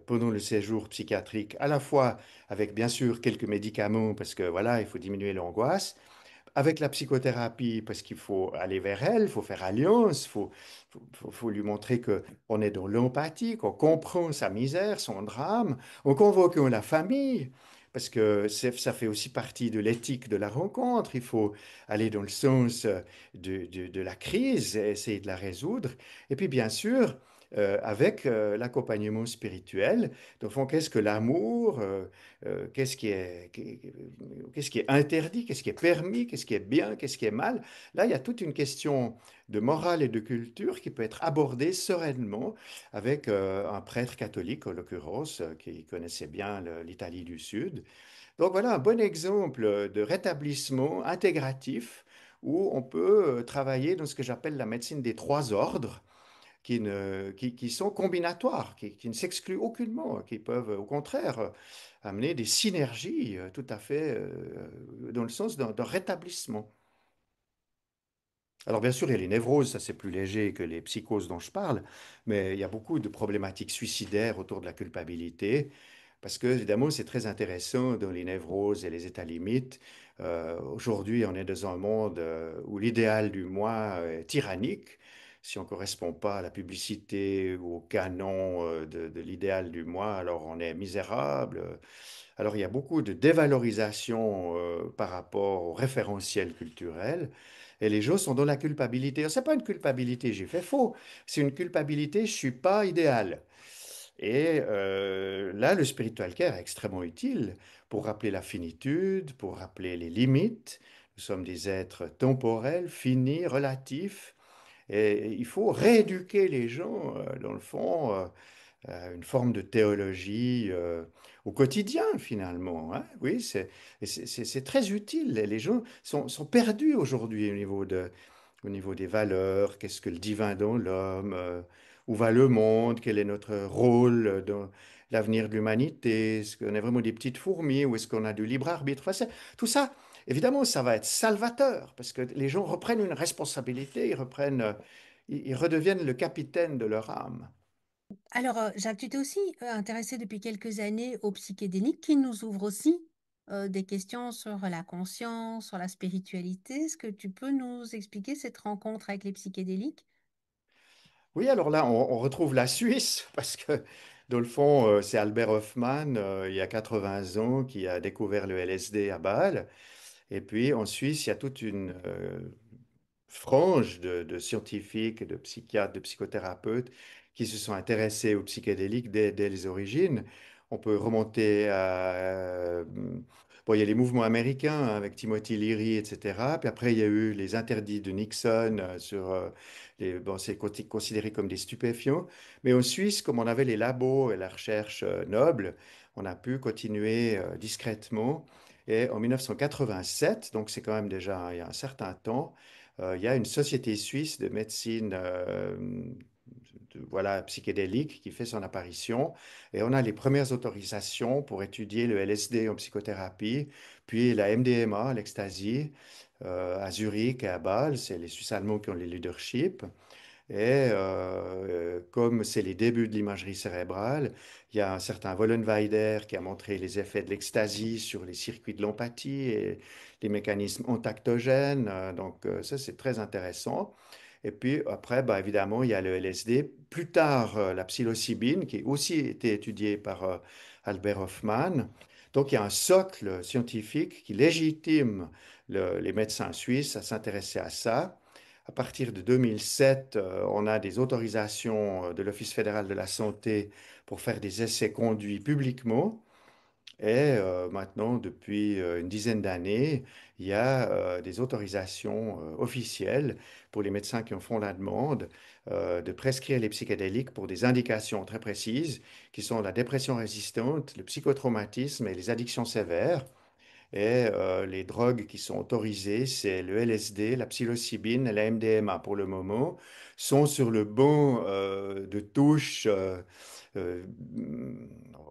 pendant le séjour psychiatrique, à la fois avec bien sûr quelques médicaments, parce que voilà, il faut diminuer l'angoisse, avec la psychothérapie, parce qu'il faut aller vers elle, il faut faire alliance, faut lui montrer que on est dans l'empathie, qu'on comprend sa misère, son drame, en convoquant la famille, parce que ça fait aussi partie de l'éthique de la rencontre. Il faut aller dans le sens de la crise, et essayer de la résoudre. Et puis, bien sûr, avec l'accompagnement spirituel, au fond, qu'est-ce que l'amour? Qu'est-ce qui est interdit, qu'est-ce qui est permis, qu'est-ce qui est bien, qu'est-ce qui est mal. Là, il y a toute une question de morale et de culture qui peut être abordée sereinement avec un prêtre catholique, en l'occurrence, qui connaissait bien l'Italie du Sud. Donc voilà un bon exemple de rétablissement intégratif où on peut travailler dans ce que j'appelle la médecine des trois ordres qui sont combinatoires, qui ne s'excluent aucunement, qui peuvent au contraire amener des synergies tout à fait dans le sens d'un rétablissement. Alors bien sûr, il y a les névroses, ça c'est plus léger que les psychoses dont je parle, mais il y a beaucoup de problématiques suicidaires autour de la culpabilité, parce que évidemment c'est très intéressant dans les névroses et les états limites. Aujourd'hui, on est dans un monde où l'idéal du moi est tyrannique. Si on ne correspond pas à la publicité ou au canon de l'idéal du moi, alors on est misérable. Alors il y a beaucoup de dévalorisation par rapport au référentiel culturel. Et les gens sont dans la culpabilité. Ce n'est pas une culpabilité, j'ai fait faux. C'est une culpabilité, je ne suis pas idéal. Et là, le spiritual care est extrêmement utile pour rappeler la finitude, pour rappeler les limites. Nous sommes des êtres temporels, finis, relatifs. Et il faut rééduquer les gens, dans le fond, une forme de théologie au quotidien, finalement, hein. Oui, c'est très utile. Les gens sont perdus aujourd'hui au niveau des valeurs. Qu'est-ce que le divin dans l'homme? Où va le monde? Quel est notre rôle dans l'avenir de l'humanité? Est-ce qu'on est vraiment des petites fourmis ou est-ce qu'on a du libre arbitre? Enfin, tout ça, évidemment, ça va être salvateur parce que les gens reprennent une responsabilité, ils redeviennent le capitaine de leur âme. Alors, Jacques, tu t'es aussi intéressé depuis quelques années aux psychédéliques qui nous ouvrent aussi des questions sur la conscience, sur la spiritualité. Est-ce que tu peux nous expliquer cette rencontre avec les psychédéliques? Oui, alors là, on retrouve la Suisse, parce que dans le fond, c'est Albert Hoffman, il y a 80 ans, qui a découvert le LSD à Bâle. Et puis en Suisse, il y a toute une frange de scientifiques, de psychiatres, de psychothérapeutes qui se sont intéressés aux psychédéliques dès les origines. On peut remonter à... Bon, il y a les mouvements américains, hein, avec Timothy Leary, etc. Puis après, il y a eu les interdits de Nixon sur bon, c'est considéré comme des stupéfiants. Mais en Suisse, comme on avait les labos et la recherche noble, on a pu continuer discrètement. Et en 1987, donc c'est quand même déjà il y a un certain temps, il y a une société suisse de médecine voilà, psychédélique qui fait son apparition et on a les premières autorisations pour étudier le LSD en psychothérapie, puis la MDMA, l'ecstasy, à Zurich et à Bâle, c'est les Suisses allemands qui ont le leadership. Et comme c'est les débuts de l'imagerie cérébrale, il y a un certain Wollenweider qui a montré les effets de l'ecstasy sur les circuits de l'empathie et les mécanismes ontactogènes. Donc ça, c'est très intéressant. Et puis après, bah, évidemment, il y a le LSD. Plus tard, la psilocybine, qui a aussi été étudiée par Albert Hoffman. Donc il y a un socle scientifique qui légitime les médecins suisses à s'intéresser à ça. À partir de 2007, on a des autorisations de l'Office fédéral de la santé pour faire des essais conduits publiquement. Et maintenant, depuis une dizaine d'années, il y a des autorisations officielles pour les médecins qui en font la demande de prescrire les psychédéliques pour des indications très précises qui sont la dépression résistante, le psychotraumatisme et les addictions sévères. Et les drogues qui sont autorisées, c'est le LSD, la psilocybine et la MDMA pour le moment, sont sur le banc de touche. Euh,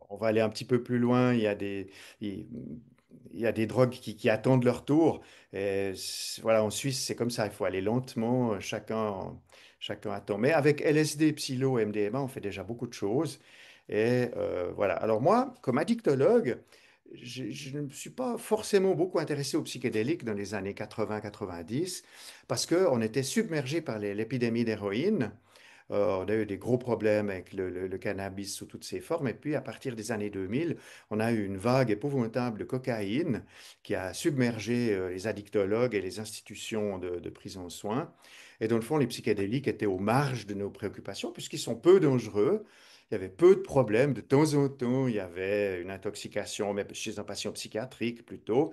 on va aller un petit peu plus loin. Il, il y a des drogues qui attendent leur tour. Et voilà, en Suisse, c'est comme ça. Il faut aller lentement. Chacun attend. Mais avec LSD, Psylo, MDMA, on fait déjà beaucoup de choses. Et voilà. Alors moi, comme addictologue, je ne me suis pas forcément beaucoup intéressé aux psychédéliques dans les années 80-90 parce qu'on était submergé par l'épidémie d'héroïne. On a eu des gros problèmes avec le cannabis sous toutes ses formes. Et puis, à partir des années 2000, on a eu une vague épouvantable de cocaïne qui a submergé les addictologues et les institutions de prise en soins. Et dans le fond, les psychédéliques étaient aux marges de nos préoccupations puisqu'ils sont peu dangereux. Il y avait peu de problèmes. De temps en temps, il y avait une intoxication, mais chez un patient psychiatrique plutôt.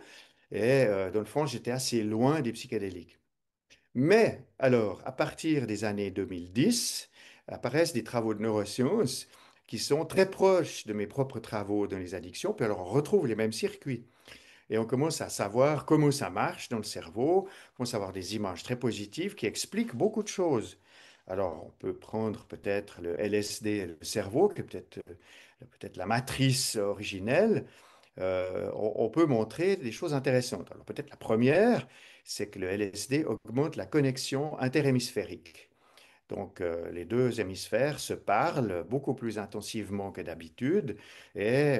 Et dans le fond, j'étais assez loin des psychédéliques. Mais alors, à partir des années 2010, apparaissent des travaux de neurosciences qui sont très proches de mes propres travaux dans les addictions, puis alors on retrouve les mêmes circuits. Et on commence à savoir comment ça marche dans le cerveau, on commence à avoir des images très positives qui expliquent beaucoup de choses. Alors, on peut prendre peut-être le LSD et le cerveau, qui est peut-être la matrice originelle, on peut montrer des choses intéressantes. Alors peut-être la première, c'est que le LSD augmente la connexion interhémisphérique. Donc les deux hémisphères se parlent beaucoup plus intensivement que d'habitude et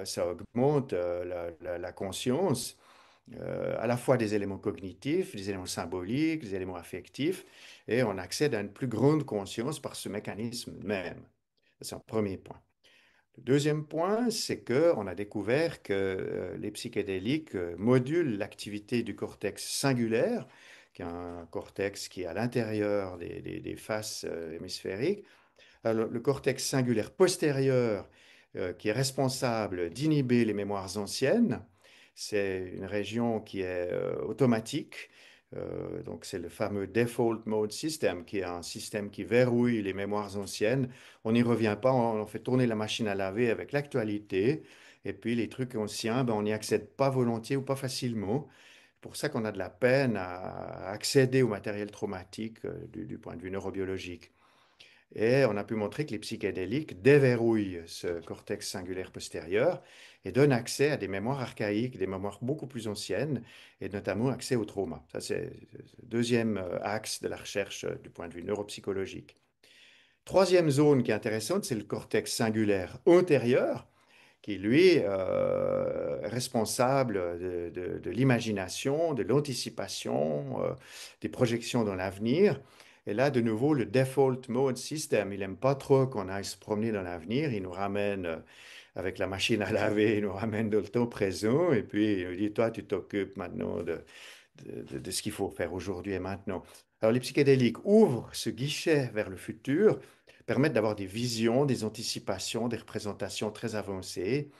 ça augmente la conscience à la fois des éléments cognitifs, des éléments symboliques, des éléments affectifs et on accède à une plus grande conscience par ce mécanisme même. C'est un premier point. Le deuxième point, c'est qu'on a découvert que les psychédéliques modulent l'activité du cortex singulaire, qui est un cortex qui est à l'intérieur des faces hémisphériques, Alors, le cortex singulaire postérieur, qui est responsable d'inhiber les mémoires anciennes, c'est une région qui est automatique. Donc, c'est le fameux Default Mode System, qui est un système qui verrouille les mémoires anciennes. On n'y revient pas, on fait tourner la machine à laver avec l'actualité. Et puis, les trucs anciens, ben, on n'y accède pas volontiers ou pas facilement. C'est pour ça qu'on a de la peine à accéder au matériel traumatique du point de vue neurobiologique. Et on a pu montrer que les psychédéliques déverrouillent ce cortex singulaire postérieur et donnent accès à des mémoires archaïques, des mémoires beaucoup plus anciennes, et notamment accès au trauma. Ça, c'est le deuxième axe de la recherche du point de vue neuropsychologique. Troisième zone qui est intéressante, c'est le cortex singulaire antérieur, qui lui est responsable de l'imagination, de l'anticipation, des projections dans l'avenir. Et là, de nouveau, le default mode system, il n'aime pas trop qu'on aille se promener dans l'avenir. Il nous ramène avec la machine à laver, il nous ramène dans le temps présent. Et puis, il nous dit, toi, tu t'occupes maintenant de ce qu'il faut faire aujourd'hui et maintenant. Alors, les psychédéliques ouvrent ce guichet vers le futur, permettent d'avoir des visions, des anticipations, des représentations très avancées.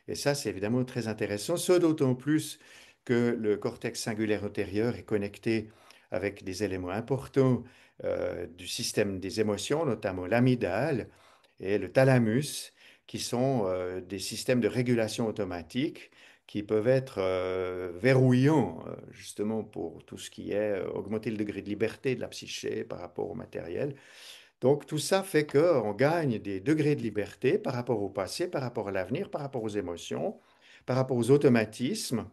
Et ça, c'est évidemment très intéressant, ce d'autant plus que le cortex singulaire antérieur est connecté avec des éléments importants du système des émotions, notamment l'amygdale et le thalamus, qui sont des systèmes de régulation automatique qui peuvent être verrouillants, justement pour tout ce qui est augmenter le degré de liberté de la psyché par rapport au matériel. Donc tout ça fait qu'on gagne des degrés de liberté par rapport au passé, par rapport à l'avenir, par rapport aux émotions, par rapport aux automatismes.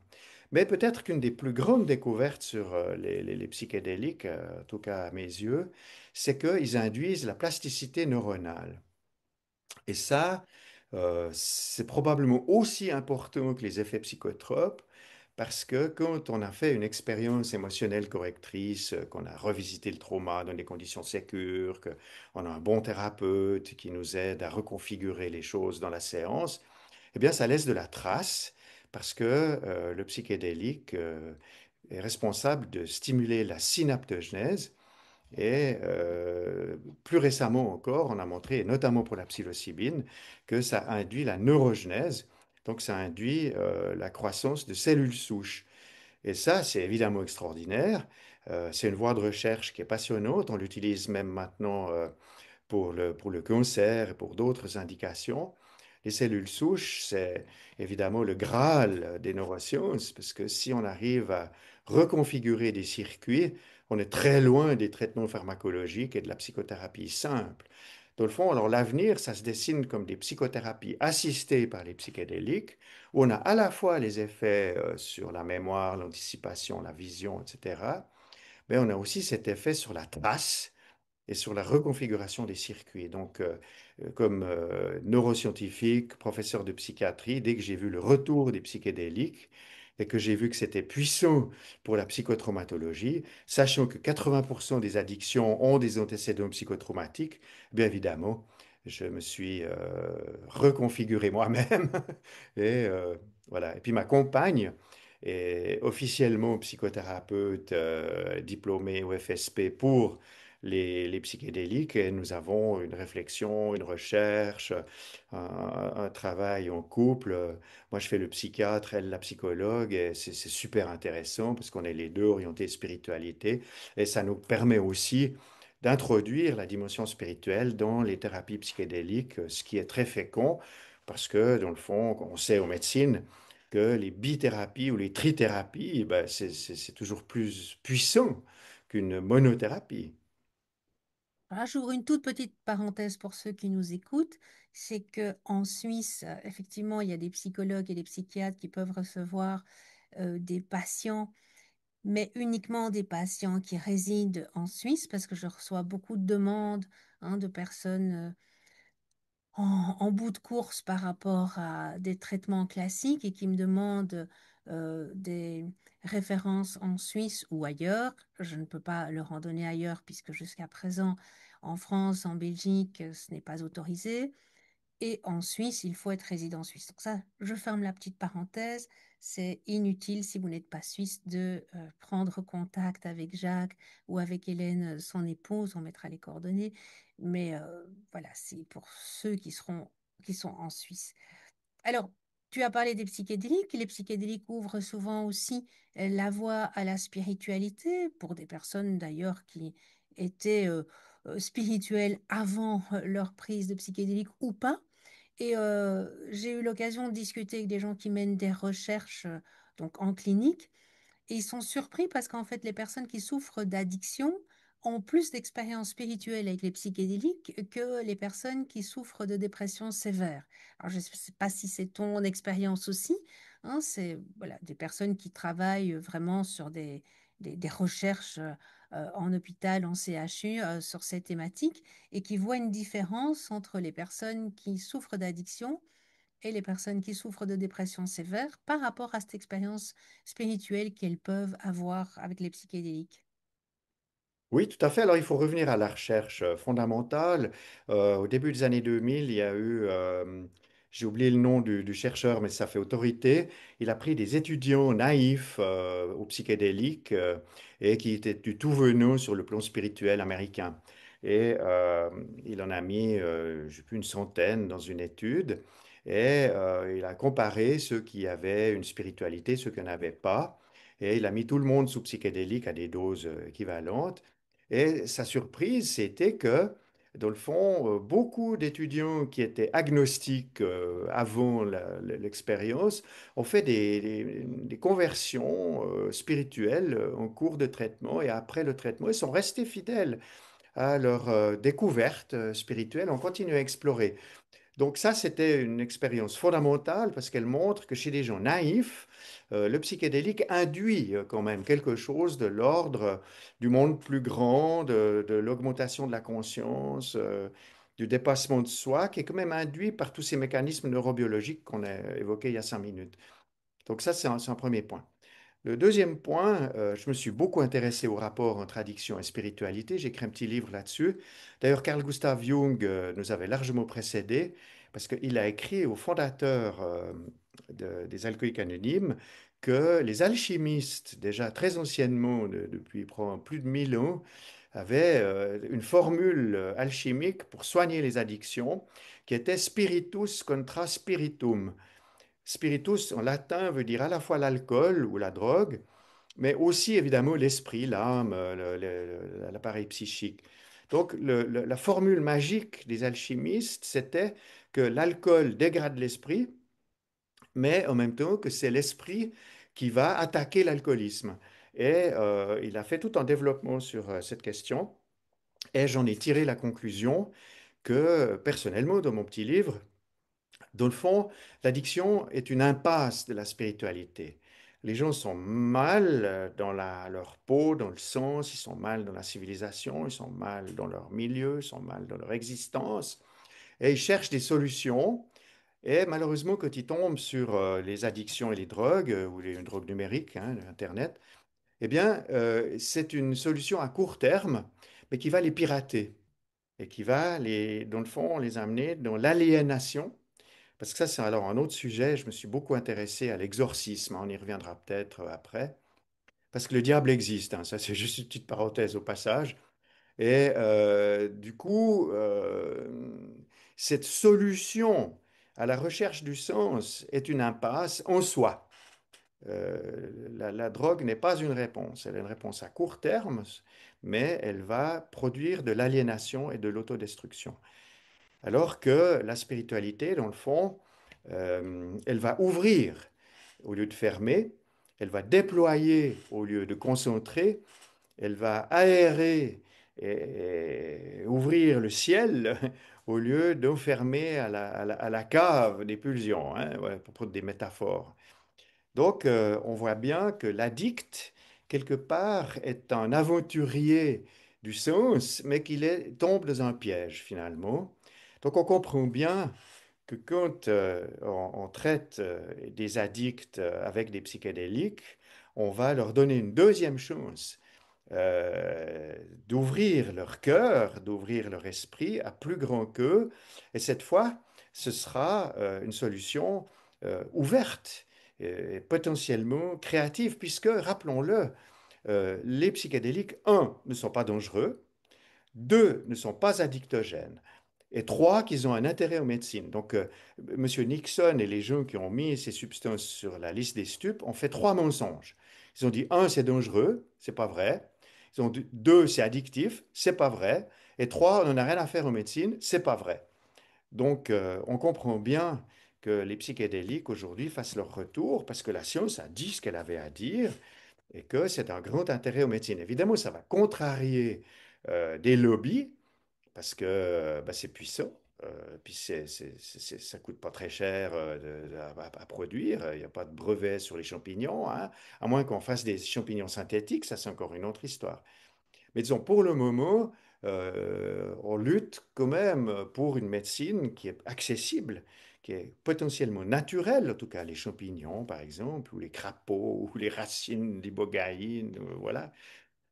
Mais peut-être qu'une des plus grandes découvertes sur les psychédéliques, en tout cas à mes yeux, c'est qu'ils induisent la plasticité neuronale. Et ça, c'est probablement aussi important que les effets psychotropes, parce que quand on a fait une expérience émotionnelle correctrice, qu'on a revisité le trauma dans des conditions sécures, qu'on a un bon thérapeute qui nous aide à reconfigurer les choses dans la séance, eh bien, ça laisse de la trace, parce que le psychédélique est responsable de stimuler la synaptogenèse, et plus récemment encore, on a montré, et notamment pour la psilocybine, que ça induit la neurogenèse, donc ça induit la croissance de cellules souches. Et ça, c'est évidemment extraordinaire. C'est une voie de recherche qui est passionnante. On l'utilise même maintenant pour le cancer et pour d'autres indications. Les cellules souches, c'est évidemment le Graal des neurosciences, parce que si on arrive à reconfigurer des circuits, on est très loin des traitements pharmacologiques et de la psychothérapie simple. Dans le fond, alors l'avenir, ça se dessine comme des psychothérapies assistées par les psychédéliques, où on a à la fois les effets sur la mémoire, l'anticipation, la vision, etc., mais on a aussi cet effet sur la trace et sur la reconfiguration des circuits. Donc, comme neuroscientifique, professeur de psychiatrie, dès que j'ai vu le retour des psychédéliques et que j'ai vu que c'était puissant pour la psychotraumatologie, sachant que 80% des addictions ont des antécédents psychotraumatiques, bien évidemment, je me suis reconfiguré moi-même. Et voilà. Et puis ma compagne est officiellement psychothérapeute diplômée au FSP pour les psychédéliques et nous avons une réflexion, une recherche, un travail en couple. Moi, je fais le psychiatre, elle la psychologue et c'est super intéressant parce qu'on est les deux orientés spiritualité et ça nous permet aussi d'introduire la dimension spirituelle dans les thérapies psychédéliques, ce qui est très fécond parce que, dans le fond, on sait en médecine que les bithérapies ou les trithérapies, ben, c'est toujours plus puissant qu'une monothérapie. Ah, j'ouvre une toute petite parenthèse pour ceux qui nous écoutent, c'est que en Suisse, effectivement, il y a des psychologues et des psychiatres qui peuvent recevoir des patients, mais uniquement des patients qui résident en Suisse, parce que je reçois beaucoup de demandes, hein, de personnes en bout de course par rapport à des traitements classiques et qui me demandent des références en Suisse ou ailleurs. Je ne peux pas leur en donner ailleurs puisque jusqu'à présent, en France, en Belgique, ce n'est pas autorisé. Et en Suisse, il faut être résident suisse. Donc ça, je ferme la petite parenthèse. c'est inutile si vous n'êtes pas suisse de prendre contact avec Jacques ou avec Hélène, son épouse. On mettra les coordonnées. Mais voilà, c'est pour ceux qui sont en Suisse. Alors, tu as parlé des psychédéliques. Les psychédéliques ouvrent souvent aussi la voie à la spiritualité pour des personnes d'ailleurs qui étaient spirituelles avant leur prise de psychédéliques ou pas. Et j'ai eu l'occasion de discuter avec des gens qui mènent des recherches donc en clinique. Et ils sont surpris parce qu'en fait, les personnes qui souffrent d'addiction ont plus d'expérience spirituelle avec les psychédéliques que les personnes qui souffrent de dépression sévère. Alors, je ne sais pas si c'est ton expérience aussi, hein, c'est voilà, des personnes qui travaillent vraiment sur des recherches en hôpital, en CHU, sur ces thématiques et qui voient une différence entre les personnes qui souffrent d'addiction et les personnes qui souffrent de dépression sévère par rapport à cette expérience spirituelle qu'elles peuvent avoir avec les psychédéliques. Oui, tout à fait. Alors, il faut revenir à la recherche fondamentale. Au début des années 2000, il y a eu, j'ai oublié le nom du chercheur, mais ça fait autorité. Il a pris des étudiants naïfs aux psychédéliques et qui étaient du tout venus sur le plan spirituel américain. Et il en a mis, je sais plus, une centaine dans une étude. Et il a comparé ceux qui avaient une spiritualité, ceux qui n'en avaient pas. Et il a mis tout le monde sous psychédélique à des doses équivalentes. Et sa surprise, c'était que, dans le fond, beaucoup d'étudiants qui étaient agnostiques avant l'expérience ont fait des conversions spirituelles en cours de traitement et après le traitement, ils sont restés fidèles à leur découverte spirituelle, ont continué à explorer. Donc ça, c'était une expérience fondamentale parce qu'elle montre que chez des gens naïfs, le psychédélique induit quand même quelque chose de l'ordre du monde plus grand, de l'augmentation de la conscience, du dépassement de soi, qui est quand même induit par tous ces mécanismes neurobiologiques qu'on a évoqués il y a 5 minutes. Donc ça, c'est un premier point. Le deuxième point, je me suis beaucoup intéressé au rapport entre addiction et spiritualité. J'ai écrit un petit livre là-dessus. D'ailleurs, Carl Gustav Jung nous avait largement précédés parce qu'il a écrit au fondateur des Alcooliques Anonymes que les alchimistes, déjà très anciennement, depuis probablement plus de 1000 ans, avaient une formule alchimique pour soigner les addictions qui était spiritus contra spiritum. Spiritus en latin veut dire à la fois l'alcool ou la drogue, mais aussi évidemment l'esprit, l'âme, l'appareil psychique. Donc la formule magique des alchimistes, c'était que l'alcool dégrade l'esprit, mais en même temps que c'est l'esprit qui va attaquer l'alcoolisme. Et il a fait tout un développement sur cette question, et j'en ai tiré la conclusion que personnellement, dans mon petit livre, dans le fond, l'addiction est une impasse de la spiritualité. Les gens sont mal dans leur peau, dans le sens, ils sont mal dans la civilisation, ils sont mal dans leur milieu, ils sont mal dans leur existence, et ils cherchent des solutions. Et malheureusement, quand ils tombent sur les addictions et les drogues, ou les drogues numériques, hein, Internet, eh bien, c'est une solution à court terme, mais qui va les pirater et qui va, dans le fond, les amener dans l'aliénation parce que ça, c'est alors un autre sujet. Je me suis beaucoup intéressé à l'exorcisme. On y reviendra peut-être après. Parce que le diable existe. Hein. Ça, c'est juste une petite parenthèse au passage. Et du coup, cette solution à la recherche du sens est une impasse en soi. La drogue n'est pas une réponse. Elle est une réponse à court terme, mais elle va produire de l'aliénation et de l'autodestruction. Alors que la spiritualité, dans le fond, elle va ouvrir au lieu de fermer, elle va déployer au lieu de concentrer, elle va aérer et ouvrir le ciel au lieu d'enfermer à la cave des pulsions, hein, ouais, pour prendre des métaphores. Donc, on voit bien que l'addict, quelque part, est un aventurier du sens, mais tombe dans un piège, finalement. Donc, on comprend bien que quand on traite des addicts avec des psychédéliques, on va leur donner une deuxième chance euh, d'ouvrir leur cœur, d'ouvrir leur esprit à plus grand qu'eux. Et cette fois, ce sera une solution ouverte potentiellement créative, puisque, rappelons-le, les psychédéliques, un, ne sont pas dangereux, deux, ne sont pas addictogènes, et trois, qu'ils ont un intérêt aux médecines. Donc, M. Nixon et les gens qui ont mis ces substances sur la liste des stupes ont fait trois mensonges. Ils ont dit, un, c'est dangereux, c'est pas vrai. Ils ont dit, deux, c'est addictif, c'est pas vrai. Et trois, on n'en a rien à faire aux médecines, c'est pas vrai. Donc, on comprend bien que les psychédéliques aujourd'hui fassent leur retour parce que la science a dit ce qu'elle avait à dire et que c'est un grand intérêt aux médecines. Évidemment, ça va contrarier des lobbies parce que bah, c'est puissant. Puis ça coûte pas très cher à produire. Il n'y a pas de brevet sur les champignons, hein. À moins qu'on fasse des champignons synthétiques, ça c'est encore une autre histoire. Mais disons, pour le moment, on lutte quand même pour une médecine qui est accessible, qui est potentiellement naturelle, en tout cas les champignons par exemple, ou les crapauds, ou les racines d'ibogaïne, voilà.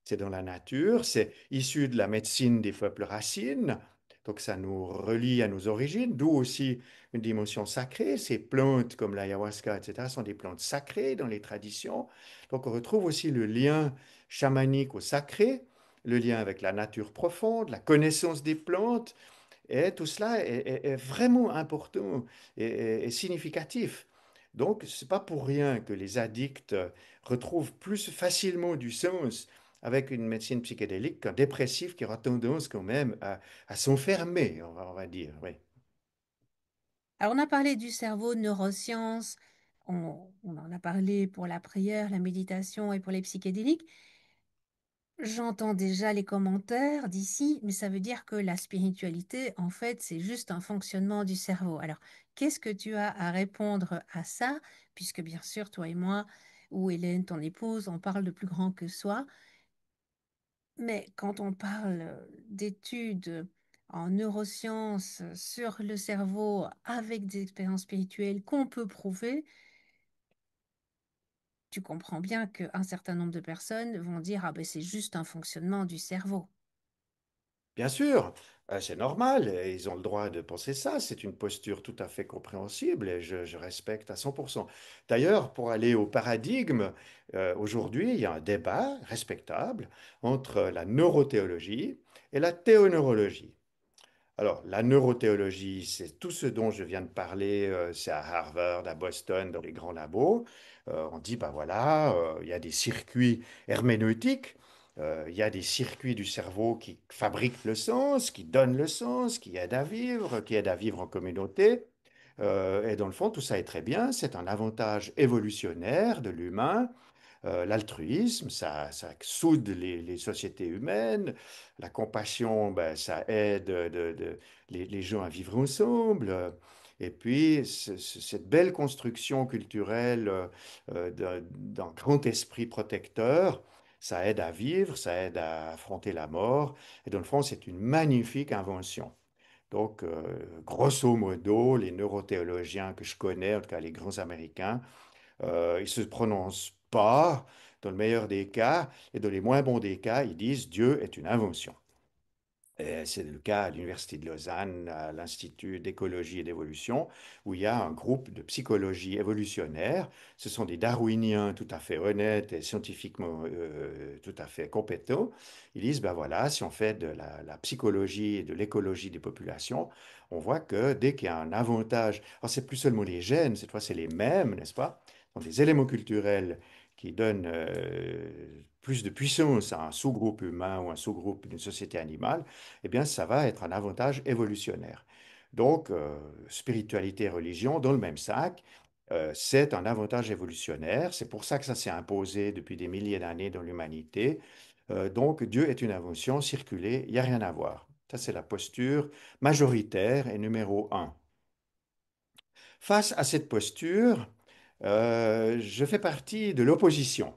C'est dans la nature, c'est issu de la médecine des peuples racines, donc ça nous relie à nos origines, d'où aussi une dimension sacrée. Ces plantes comme l'ayahuasca, etc., sont des plantes sacrées dans les traditions. Donc on retrouve aussi le lien chamanique au sacré, le lien avec la nature profonde, la connaissance des plantes, et tout cela est vraiment important et significatif. Donc, ce n'est pas pour rien que les addicts retrouvent plus facilement du sens avec une médecine psychédélique qu'un dépressif qui aura tendance quand même à s'enfermer, on va dire. Oui. Alors, on a parlé du cerveau, de neurosciences, on en a parlé pour la prière, la méditation et pour les psychédéliques. J'entends déjà les commentaires d'ici, mais ça veut dire que la spiritualité, en fait, c'est juste un fonctionnement du cerveau. Alors, qu'est-ce que tu as à répondre à ça? Puisque bien sûr, toi et moi, ou Hélène, ton épouse, on parle de plus grand que soi. Mais quand on parle d'études en neurosciences sur le cerveau avec des expériences spirituelles qu'on peut prouver, tu comprends bien qu'un certain nombre de personnes vont dire, ah ben c'est juste un fonctionnement du cerveau. Bien sûr, c'est normal, et ils ont le droit de penser ça, c'est une posture tout à fait compréhensible et je respecte à 100%. D'ailleurs, pour aller au paradigme, aujourd'hui, il y a un débat respectable entre la neurothéologie et la théoneurologie. Alors, la neurothéologie, c'est tout ce dont je viens de parler, c'est à Harvard, à Boston, dans les grands labos. On dit, bah voilà, il y a des circuits herméneutiques, il y a des circuits du cerveau qui fabriquent le sens, qui donnent le sens, qui aident à vivre en communauté. Et dans le fond, tout ça est très bien, c'est un avantage évolutionnaire de l'humain. L'altruisme, ça soude les sociétés humaines. La compassion, ben, ça aide les gens à vivre ensemble. Et puis, cette belle construction culturelle d'un grand esprit protecteur, ça aide à vivre, ça aide à affronter la mort. Et dans le fond, c'est une magnifique invention. Donc, grosso modo, les neurothéologiens que je connais, en tout cas les grands Américains, ils ne se prononcent pas dans le meilleur des cas, et dans les moins bons des cas, ils disent Dieu est une invention. Et c'est le cas à l'Université de Lausanne, à l'Institut d'écologie et d'évolution, où il y a un groupe de psychologie évolutionnaire. Ce sont des darwiniens tout à fait honnêtes et scientifiquement tout à fait compétents. Ils disent, ben voilà, si on fait de la psychologie et de l'écologie des populations, on voit que dès qu'il y a un avantage, alors c'est plus seulement les gènes, cette fois c'est les mêmes, n'est-ce pas? Donc des éléments culturels qui donnent plus de puissance à un sous-groupe humain ou un sous-groupe d'une société animale, eh bien, ça va être un avantage évolutionnaire. Donc, spiritualité et religion dans le même sac, c'est un avantage évolutionnaire. C'est pour ça que ça s'est imposé depuis des milliers d'années dans l'humanité. Donc, Dieu est une invention circulée, il n'y a rien à voir. Ça, c'est la posture majoritaire et numéro un. Face à cette posture, je fais partie de l'opposition.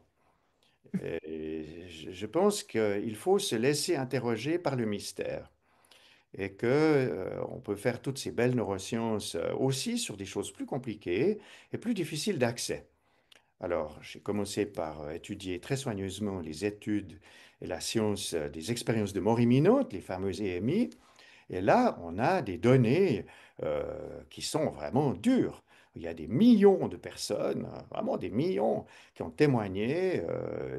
Et je pense qu'il faut se laisser interroger par le mystère et que on peut faire toutes ces belles neurosciences aussi sur des choses plus compliquées et plus difficiles d'accès. Alors, j'ai commencé par étudier très soigneusement les études et la science des expériences de mort imminente, les fameuses EMI, et là, on a des données qui sont vraiment dures. Il y a des millions de personnes, vraiment des millions, qui ont témoigné,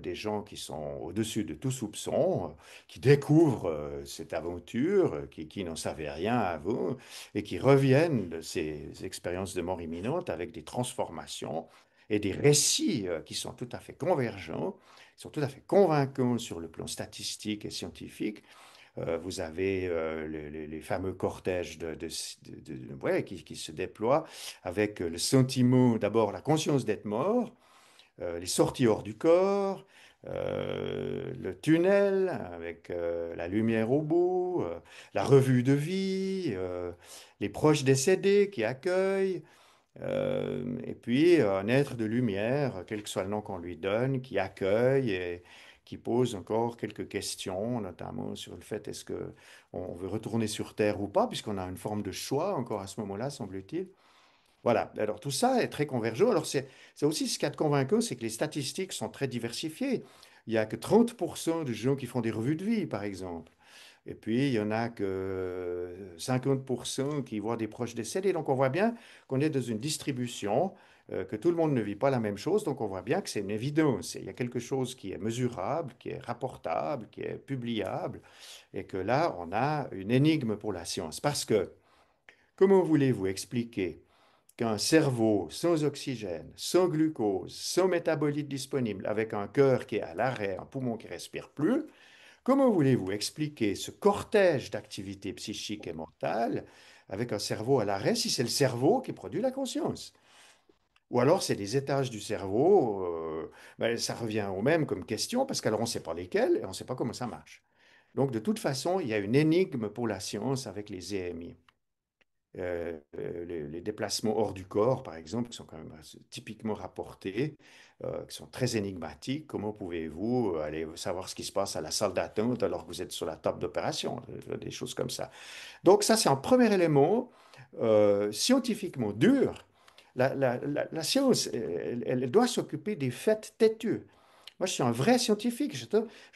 des gens qui sont au-dessus de tout soupçon, qui découvrent cette aventure, qui n'en savaient rien avant, et qui reviennent de ces expériences de mort imminente avec des transformations et des récits qui sont tout à fait convergents, qui sont tout à fait convaincants sur le plan statistique et scientifique. Vous avez les fameux cortèges ouais, qui se déploient avec le sentiment, d'abord la conscience d'être mort, les sorties hors du corps, le tunnel avec la lumière au bout, la revue de vie, les proches décédés qui accueillent, et puis un être de lumière, quel que soit le nom qu'on lui donne, qui accueille et qui pose encore quelques questions, notamment sur le fait est-ce que on veut retourner sur Terre ou pas, puisqu'on a une forme de choix encore à ce moment-là, semble-t-il. Voilà, alors tout ça est très convergent. Alors c'est aussi ce qui est convaincant, c'est que les statistiques sont très diversifiées. Il n'y a que 30% de gens qui font des revues de vie, par exemple. Et puis, il y en a que 50% qui voient des proches décédés. Donc, on voit bien qu'on est dans une distribution, que tout le monde ne vit pas la même chose. Donc, on voit bien que c'est une évidence. Il y a quelque chose qui est mesurable, qui est rapportable, qui est publiable. Et que là, on a une énigme pour la science. Parce que, comment voulez-vous expliquer qu'un cerveau sans oxygène, sans glucose, sans métabolites disponibles, avec un cœur qui est à l'arrêt, un poumon qui respire plus, comment voulez-vous expliquer ce cortège d'activités psychiques et mentales avec un cerveau à l'arrêt si c'est le cerveau qui produit la conscience? Ou alors c'est des étages du cerveau, ben, ça revient au même comme question parce qu'alors on ne sait pas lesquels et on ne sait pas comment ça marche. Donc de toute façon, il y a une énigme pour la science avec les EMI. Les déplacements hors du corps, par exemple, qui sont quand même typiquement rapportés, qui sont très énigmatiques. Comment pouvez-vous aller savoir ce qui se passe à la salle d'attente alors que vous êtes sur la table d'opération? Des choses comme ça. Donc ça, c'est un premier élément scientifiquement dur. La science, elle doit s'occuper des faits têtus. Moi, je suis un vrai scientifique.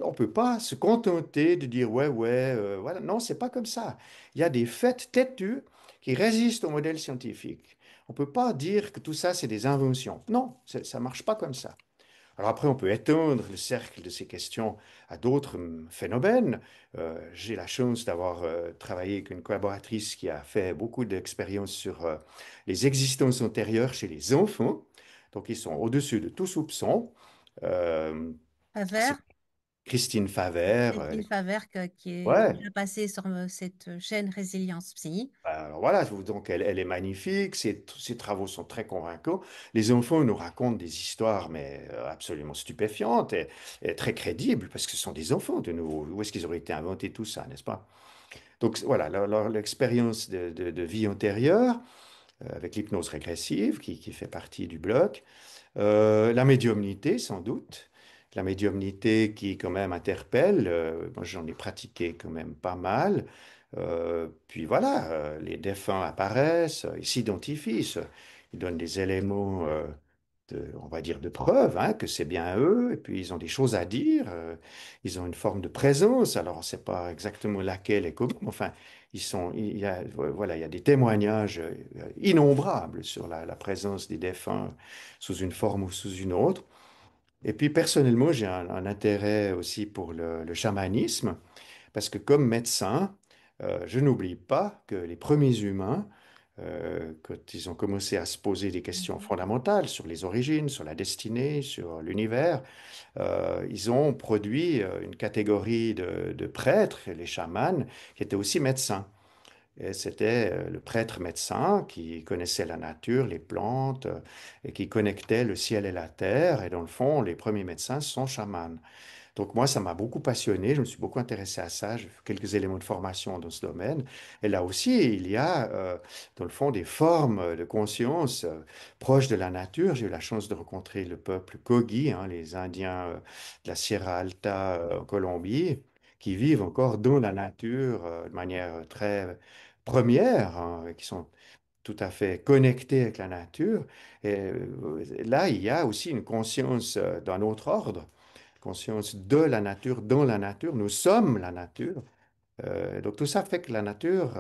On ne peut pas se contenter de dire ouais, ouais, voilà. Non, c'est pas comme ça. Il y a des faits têtus qui résistent au modèle scientifique. On ne peut pas dire que tout ça, c'est des inventions. Non, ça ne marche pas comme ça. Alors après, on peut étendre le cercle de ces questions à d'autres phénomènes. J'ai la chance d'avoir travaillé avec une collaboratrice qui a fait beaucoup d'expériences sur les existences antérieures chez les enfants. Donc, ils sont au-dessus de tout soupçon. Euh, c'est Favert, Christine Favert. Christine Favert qui est Ouais, déjà passée sur cette chaîne Résilience Psy. alors voilà, donc elle est magnifique, ses travaux sont très convaincants. Les enfants nous racontent des histoires, mais absolument stupéfiantes et très crédibles, parce que ce sont des enfants de nouveau. Où est-ce qu'ils auraient été inventés tout ça, n'est-ce pas? Donc voilà, l'expérience de vie antérieure, avec l'hypnose régressive, qui fait partie du bloc. La médiumnité, sans doute. La médiumnité qui, quand même, interpelle. Moi, j'en ai pratiqué quand même pas mal. Puis voilà, les défunts apparaissent, ils s'identifient, ils donnent des éléments, on va dire, de preuve, hein, que c'est bien eux. Et puis, ils ont des choses à dire. Ils ont une forme de présence. Alors, on ne sait pas exactement laquelle et comment. Mais enfin, voilà, il y a des témoignages innombrables sur la présence des défunts sous une forme ou sous une autre. Et puis personnellement, j'ai un intérêt aussi pour le chamanisme, parce que comme médecin, je n'oublie pas que les premiers humains, quand ils ont commencé à se poser des questions Mhm. fondamentales sur les origines, sur la destinée, sur l'univers, ils ont produit une catégorie de prêtres, les chamans, qui étaient aussi médecins. Et c'était le prêtre médecin qui connaissait la nature, les plantes, et qui connectait le ciel et la terre. Et dans le fond, les premiers médecins sont chamans. Donc moi, ça m'a beaucoup passionné, je me suis beaucoup intéressé à ça, j'ai fait quelques éléments de formation dans ce domaine. Et là aussi, il y a, dans le fond, des formes de conscience proches de la nature. J'ai eu la chance de rencontrer le peuple Kogi, hein, les Indiens de la Sierra Alta en Colombie, qui vivent encore dans la nature de manière très première, hein, qui sont tout à fait connectés avec la nature. Et là, il y a aussi une conscience d'un autre ordre, conscience de la nature, dans la nature. Nous sommes la nature. Donc tout ça fait que la nature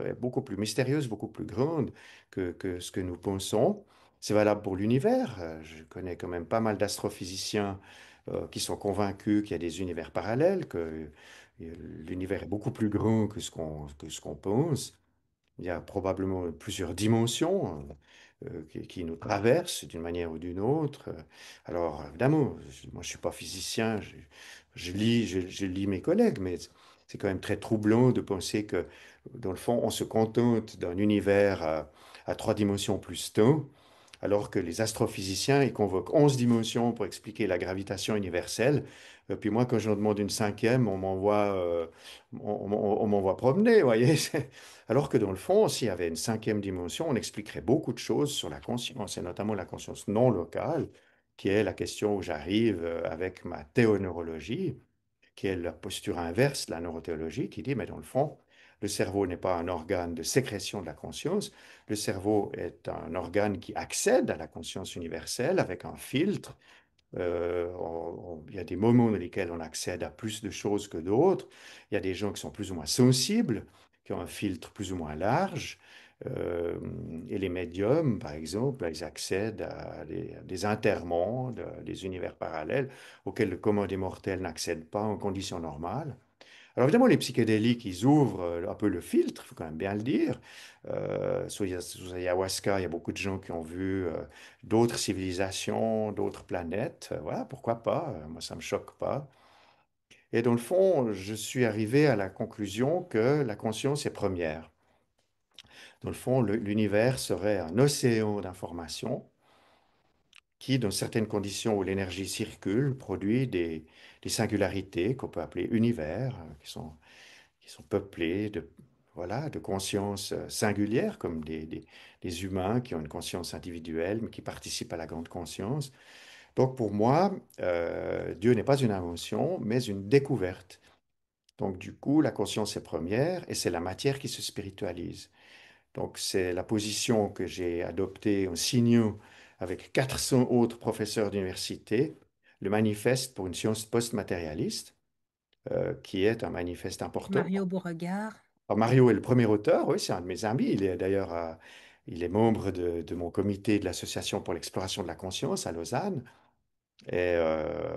est beaucoup plus mystérieuse, beaucoup plus grande que ce que nous pensons. C'est valable pour l'univers. Je connais quand même pas mal d'astrophysiciens qui sont convaincus qu'il y a des univers parallèles, que l'univers est beaucoup plus grand que ce qu'on pense. Il y a probablement plusieurs dimensions qui nous traversent d'une manière ou d'une autre. Alors, évidemment, moi, je ne suis pas physicien, je lis mes collègues, mais c'est quand même très troublant de penser que, dans le fond, on se contente d'un univers à trois dimensions plus temps, alors que les astrophysiciens, ils convoquent 11 dimensions pour expliquer la gravitation universelle. Puis moi, quand je demande une cinquième, on m'envoie promener, vous voyez. Alors que dans le fond, s'il y avait une cinquième dimension, on expliquerait beaucoup de choses sur la conscience, et notamment la conscience non locale, qui est la question où j'arrive avec ma théoneurologie, qui est la posture inverse de la neurothéologie, qui dit, mais dans le fond, le cerveau n'est pas un organe de sécrétion de la conscience, le cerveau est un organe qui accède à la conscience universelle avec un filtre. Il y a des moments dans lesquels on accède à plus de choses que d'autres. Il y a des gens qui sont plus ou moins sensibles, qui ont un filtre plus ou moins large. Euh, et les médiums, par exemple, ils accèdent à des intermondes, des univers parallèles auxquels le commun des mortels n'accède pas en conditions normales. Alors évidemment, les psychédéliques, ils ouvrent un peu le filtre, il faut quand même bien le dire. Sous ayahuasca, il y a beaucoup de gens qui ont vu d'autres civilisations, d'autres planètes. Voilà, pourquoi pas? Moi, ça ne me choque pas. Et dans le fond, je suis arrivé à la conclusion que la conscience est première. Dans le fond, l'univers serait un océan d'informations qui, dans certaines conditions où l'énergie circule, produit des singularités qu'on peut appeler univers, qui sont peuplés de, voilà, de consciences singulières, comme des humains qui ont une conscience individuelle, mais qui participent à la grande conscience. Donc pour moi, Dieu n'est pas une invention, mais une découverte. Donc du coup, la conscience est première et c'est la matière qui se spiritualise. Donc c'est la position que j'ai adoptée en signant avec 400 autres professeurs d'université le manifeste pour une science post-matérialiste, qui est un manifeste important. Mario Beauregard. Alors, Mario est le premier auteur, oui, c'est un de mes amis. Il est d'ailleurs il est membre de mon comité de l'Association pour l'exploration de la conscience à Lausanne. Et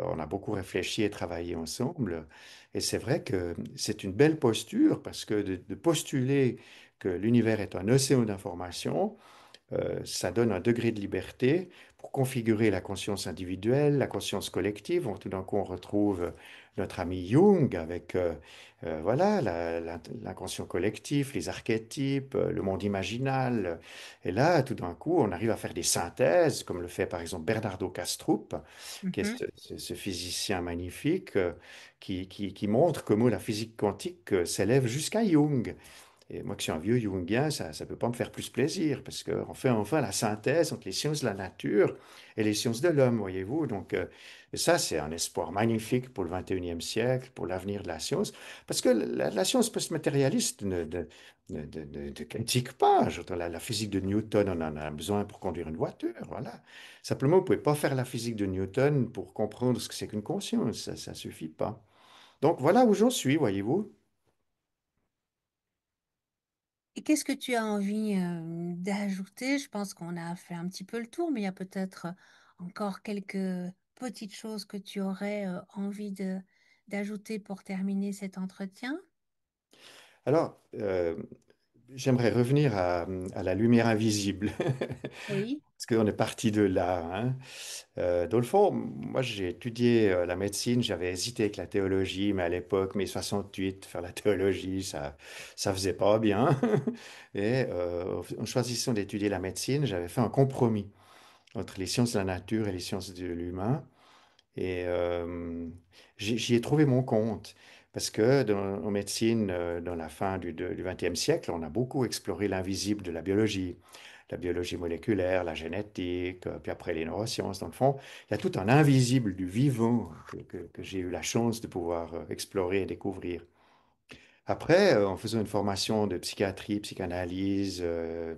on a beaucoup réfléchi et travaillé ensemble. Et c'est vrai que c'est une belle posture parce que de postuler que l'univers est un océan d'informations, ça donne un degré de liberté pour configurer la conscience individuelle, la conscience collective. Tout d'un coup, on retrouve notre ami Jung avec voilà, l'inconscient collectif, les archétypes, le monde imaginal. Et là, tout d'un coup, on arrive à faire des synthèses, comme le fait par exemple Bernardo Kastrup, qui est Mhm. ce physicien magnifique qui montre comment la physique quantique s'élève jusqu'à Jung. Et moi qui suis un vieux Jungien, ça ne peut pas me faire plus plaisir, parce qu'on fait enfin la synthèse entre les sciences de la nature et les sciences de l'homme, voyez-vous. Donc, ça, c'est un espoir magnifique pour le 21e siècle, pour l'avenir de la science, parce que la science post-matérialiste ne critique pas. Je veux dire, la physique de Newton, on en a besoin pour conduire une voiture, voilà. Simplement, vous ne pouvez pas faire la physique de Newton pour comprendre ce que c'est qu'une conscience, ça ne suffit pas. Donc, voilà où j'en suis, voyez-vous. Et qu'est-ce que tu as envie d'ajouter? Je pense qu'on a fait un petit peu le tour, mais il y a peut-être encore quelques petites choses que tu aurais envie d'ajouter pour terminer cet entretien. Alors, j'aimerais revenir à la lumière invisible, Oui. parce qu'on est parti de là, hein. Dans le fond, moi j'ai étudié la médecine, j'avais hésité avec la théologie, mais à l'époque, mai 68, faire la théologie, ça faisait pas bien. Et en choisissant d'étudier la médecine, j'avais fait un compromis entre les sciences de la nature et les sciences de l'humain. Et j'y ai trouvé mon compte. Parce que en médecine, dans la fin du XXe siècle, on a beaucoup exploré l'invisible de la biologie moléculaire, la génétique, puis après les neurosciences. Dans le fond, il y a tout un invisible du vivant que j'ai eu la chance de pouvoir explorer et découvrir. Après, en faisant une formation de psychiatrie, psychanalyse,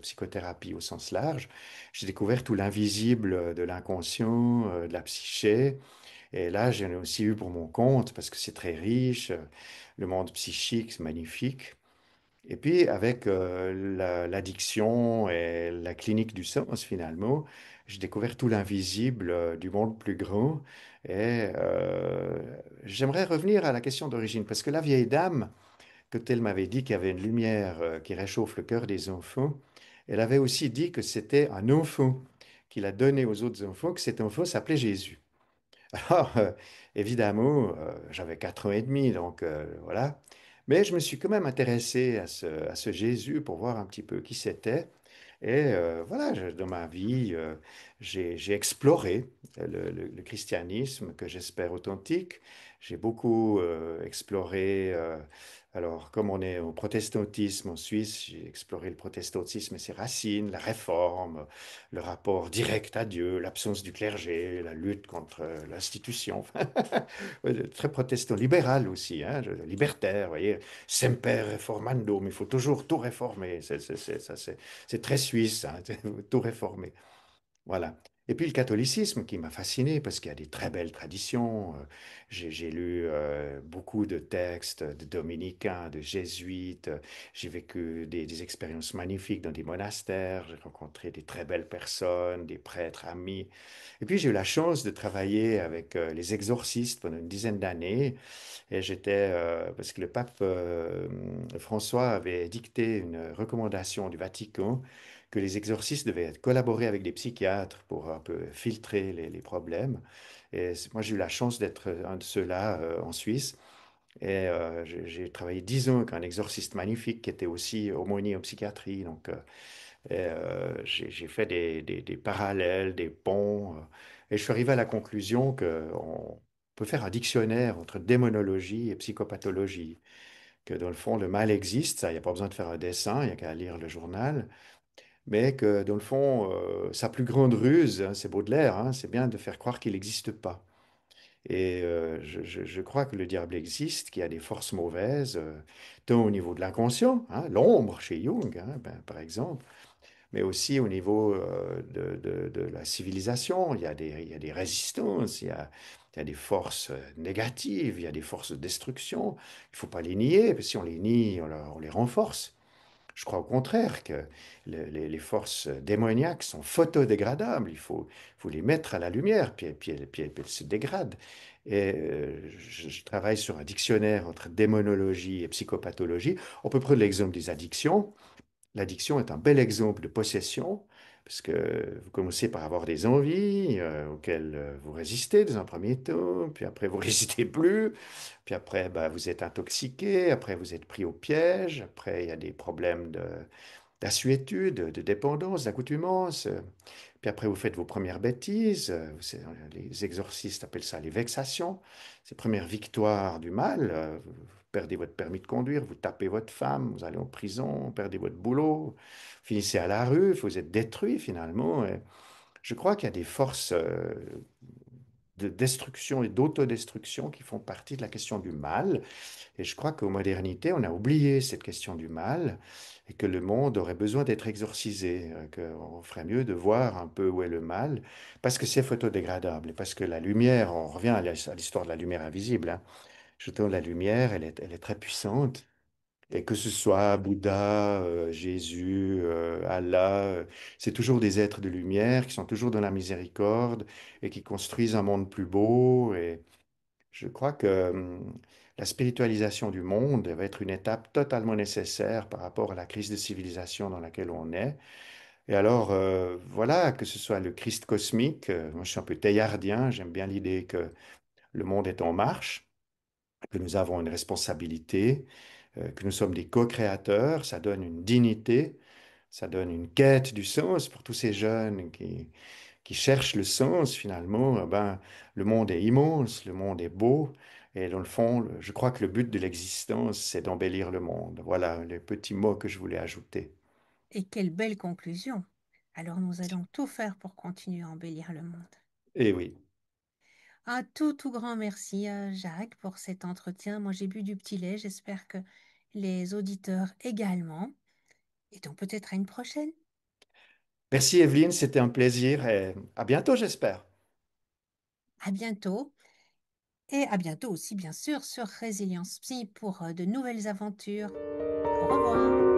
psychothérapie au sens large, j'ai découvert tout l'invisible de l'inconscient, de la psyché. Et là, j'en ai aussi eu pour mon compte parce que c'est très riche, le monde psychique, c'est magnifique. Et puis, avec l'addiction et la clinique du sens, finalement, j'ai découvert tout l'invisible du monde plus grand. Et j'aimerais revenir à la question d'origine, parce que la vieille dame, quand elle m'avait dit qu'il y avait une lumière qui réchauffe le cœur des enfants, elle avait aussi dit que c'était un enfant qu'il a donné aux autres enfants, que cet enfant s'appelait Jésus. Alors, évidemment, j'avais 4 ans et demi, donc voilà. Mais je me suis quand même intéressé à ce Jésus pour voir un petit peu qui c'était. Et voilà, dans ma vie, j'ai exploré le christianisme que j'espère authentique. J'ai beaucoup exploré, alors comme on est au protestantisme en Suisse, j'ai exploré le protestantisme et ses racines, la réforme, le rapport direct à Dieu, l'absence du clergé, la lutte contre l'institution. Ouais, très protestant, libéral aussi, hein, libertaire, vous voyez, semper reformando, mais il faut toujours tout réformer. C'est très suisse, hein, tout réformer. Voilà. Et puis le catholicisme qui m'a fasciné parce qu'il y a des très belles traditions. J'ai lu beaucoup de textes de dominicains, de jésuites. J'ai vécu des expériences magnifiques dans des monastères. J'ai rencontré des très belles personnes, des prêtres amis. Et puis j'ai eu la chance de travailler avec les exorcistes pendant une dizaine d'années. Et j'étais, parce que le pape François avait dicté une recommandation du Vatican que les exorcistes devaient collaborer avec des psychiatres pour un peu filtrer les problèmes. Et moi, j'ai eu la chance d'être un de ceux-là en Suisse. Et j'ai travaillé 10 ans avec un exorciste magnifique qui était aussi aumônier en psychiatrie. Donc, j'ai fait des parallèles, des ponts. Et je suis arrivé à la conclusion qu'on peut faire un dictionnaire entre démonologie et psychopathologie. Que dans le fond, le mal existe, ça, il n'y a pas besoin de faire un dessin, il n'y a qu'à lire le journal. Mais que dans le fond, sa plus grande ruse, hein, c'est Baudelaire, hein, c'est bien de faire croire qu'il n'existe pas. Et je crois que le diable existe, qu'il y a des forces mauvaises, tant au niveau de l'inconscient, hein, l'ombre chez Jung, hein, ben, par exemple, mais aussi au niveau de la civilisation. Il y a des résistances, il y a des forces négatives, il y a des forces de destruction. Il ne faut pas les nier, parce que si on les nie, on les renforce. Je crois au contraire que les forces démoniaques sont photodégradables. Faut les mettre à la lumière, puis elles se dégradent. Et je travaille sur un dictionnaire entre démonologie et psychopathologie. On peut prendre l'exemple des addictions. L'addiction est un bel exemple de possession, parce que vous commencez par avoir des envies auxquelles vous résistez dans un premier temps, puis après vous résistez plus, puis après bah, vous êtes intoxiqué, après vous êtes pris au piège, après il y a des problèmes d'assuétude, de dépendance, d'accoutumance. Puis après, vous faites vos premières bêtises. Les exorcistes appellent ça les vexations. Ces premières victoires du mal. Vous perdez votre permis de conduire, vous tapez votre femme, vous allez en prison, vous perdez votre boulot, vous finissez à la rue, vous êtes détruit finalement. Et je crois qu'il y a des forces de destruction et d'autodestruction qui font partie de la question du mal. Et je crois qu'aux modernités, on a oublié cette question du mal et que le monde aurait besoin d'être exorcisé, qu'on ferait mieux de voir un peu où est le mal, parce que c'est photodégradable, et parce que la lumière, on revient à l'histoire de la lumière invisible, hein. Justement, la lumière, elle est très puissante. Et que ce soit Bouddha, Jésus, Allah, c'est toujours des êtres de lumière qui sont toujours dans la miséricorde et qui construisent un monde plus beau. Et je crois que la spiritualisation du monde va être une étape totalement nécessaire par rapport à la crise de civilisation dans laquelle on est. Et alors, voilà, que ce soit le Christ cosmique, moi je suis un peu théardien, j'aime bien l'idée que le monde est en marche, que nous avons une responsabilité, que nous sommes des co-créateurs, ça donne une dignité, ça donne une quête du sens pour tous ces jeunes qui cherchent le sens finalement. Ben, le monde est immense, le monde est beau, et dans le fond, je crois que le but de l'existence, c'est d'embellir le monde. Voilà les petits mots que je voulais ajouter. Et quelle belle conclusion. Alors nous allons tout faire pour continuer à embellir le monde. Et oui. Un tout grand merci à Jacques pour cet entretien. Moi j'ai bu du petit lait, j'espère que les auditeurs également. Et donc peut-être à une prochaine. Merci Evelyne, c'était un plaisir et à bientôt, j'espère. À bientôt. Et à bientôt aussi, bien sûr, sur Résilience Psy pour de nouvelles aventures. Au revoir.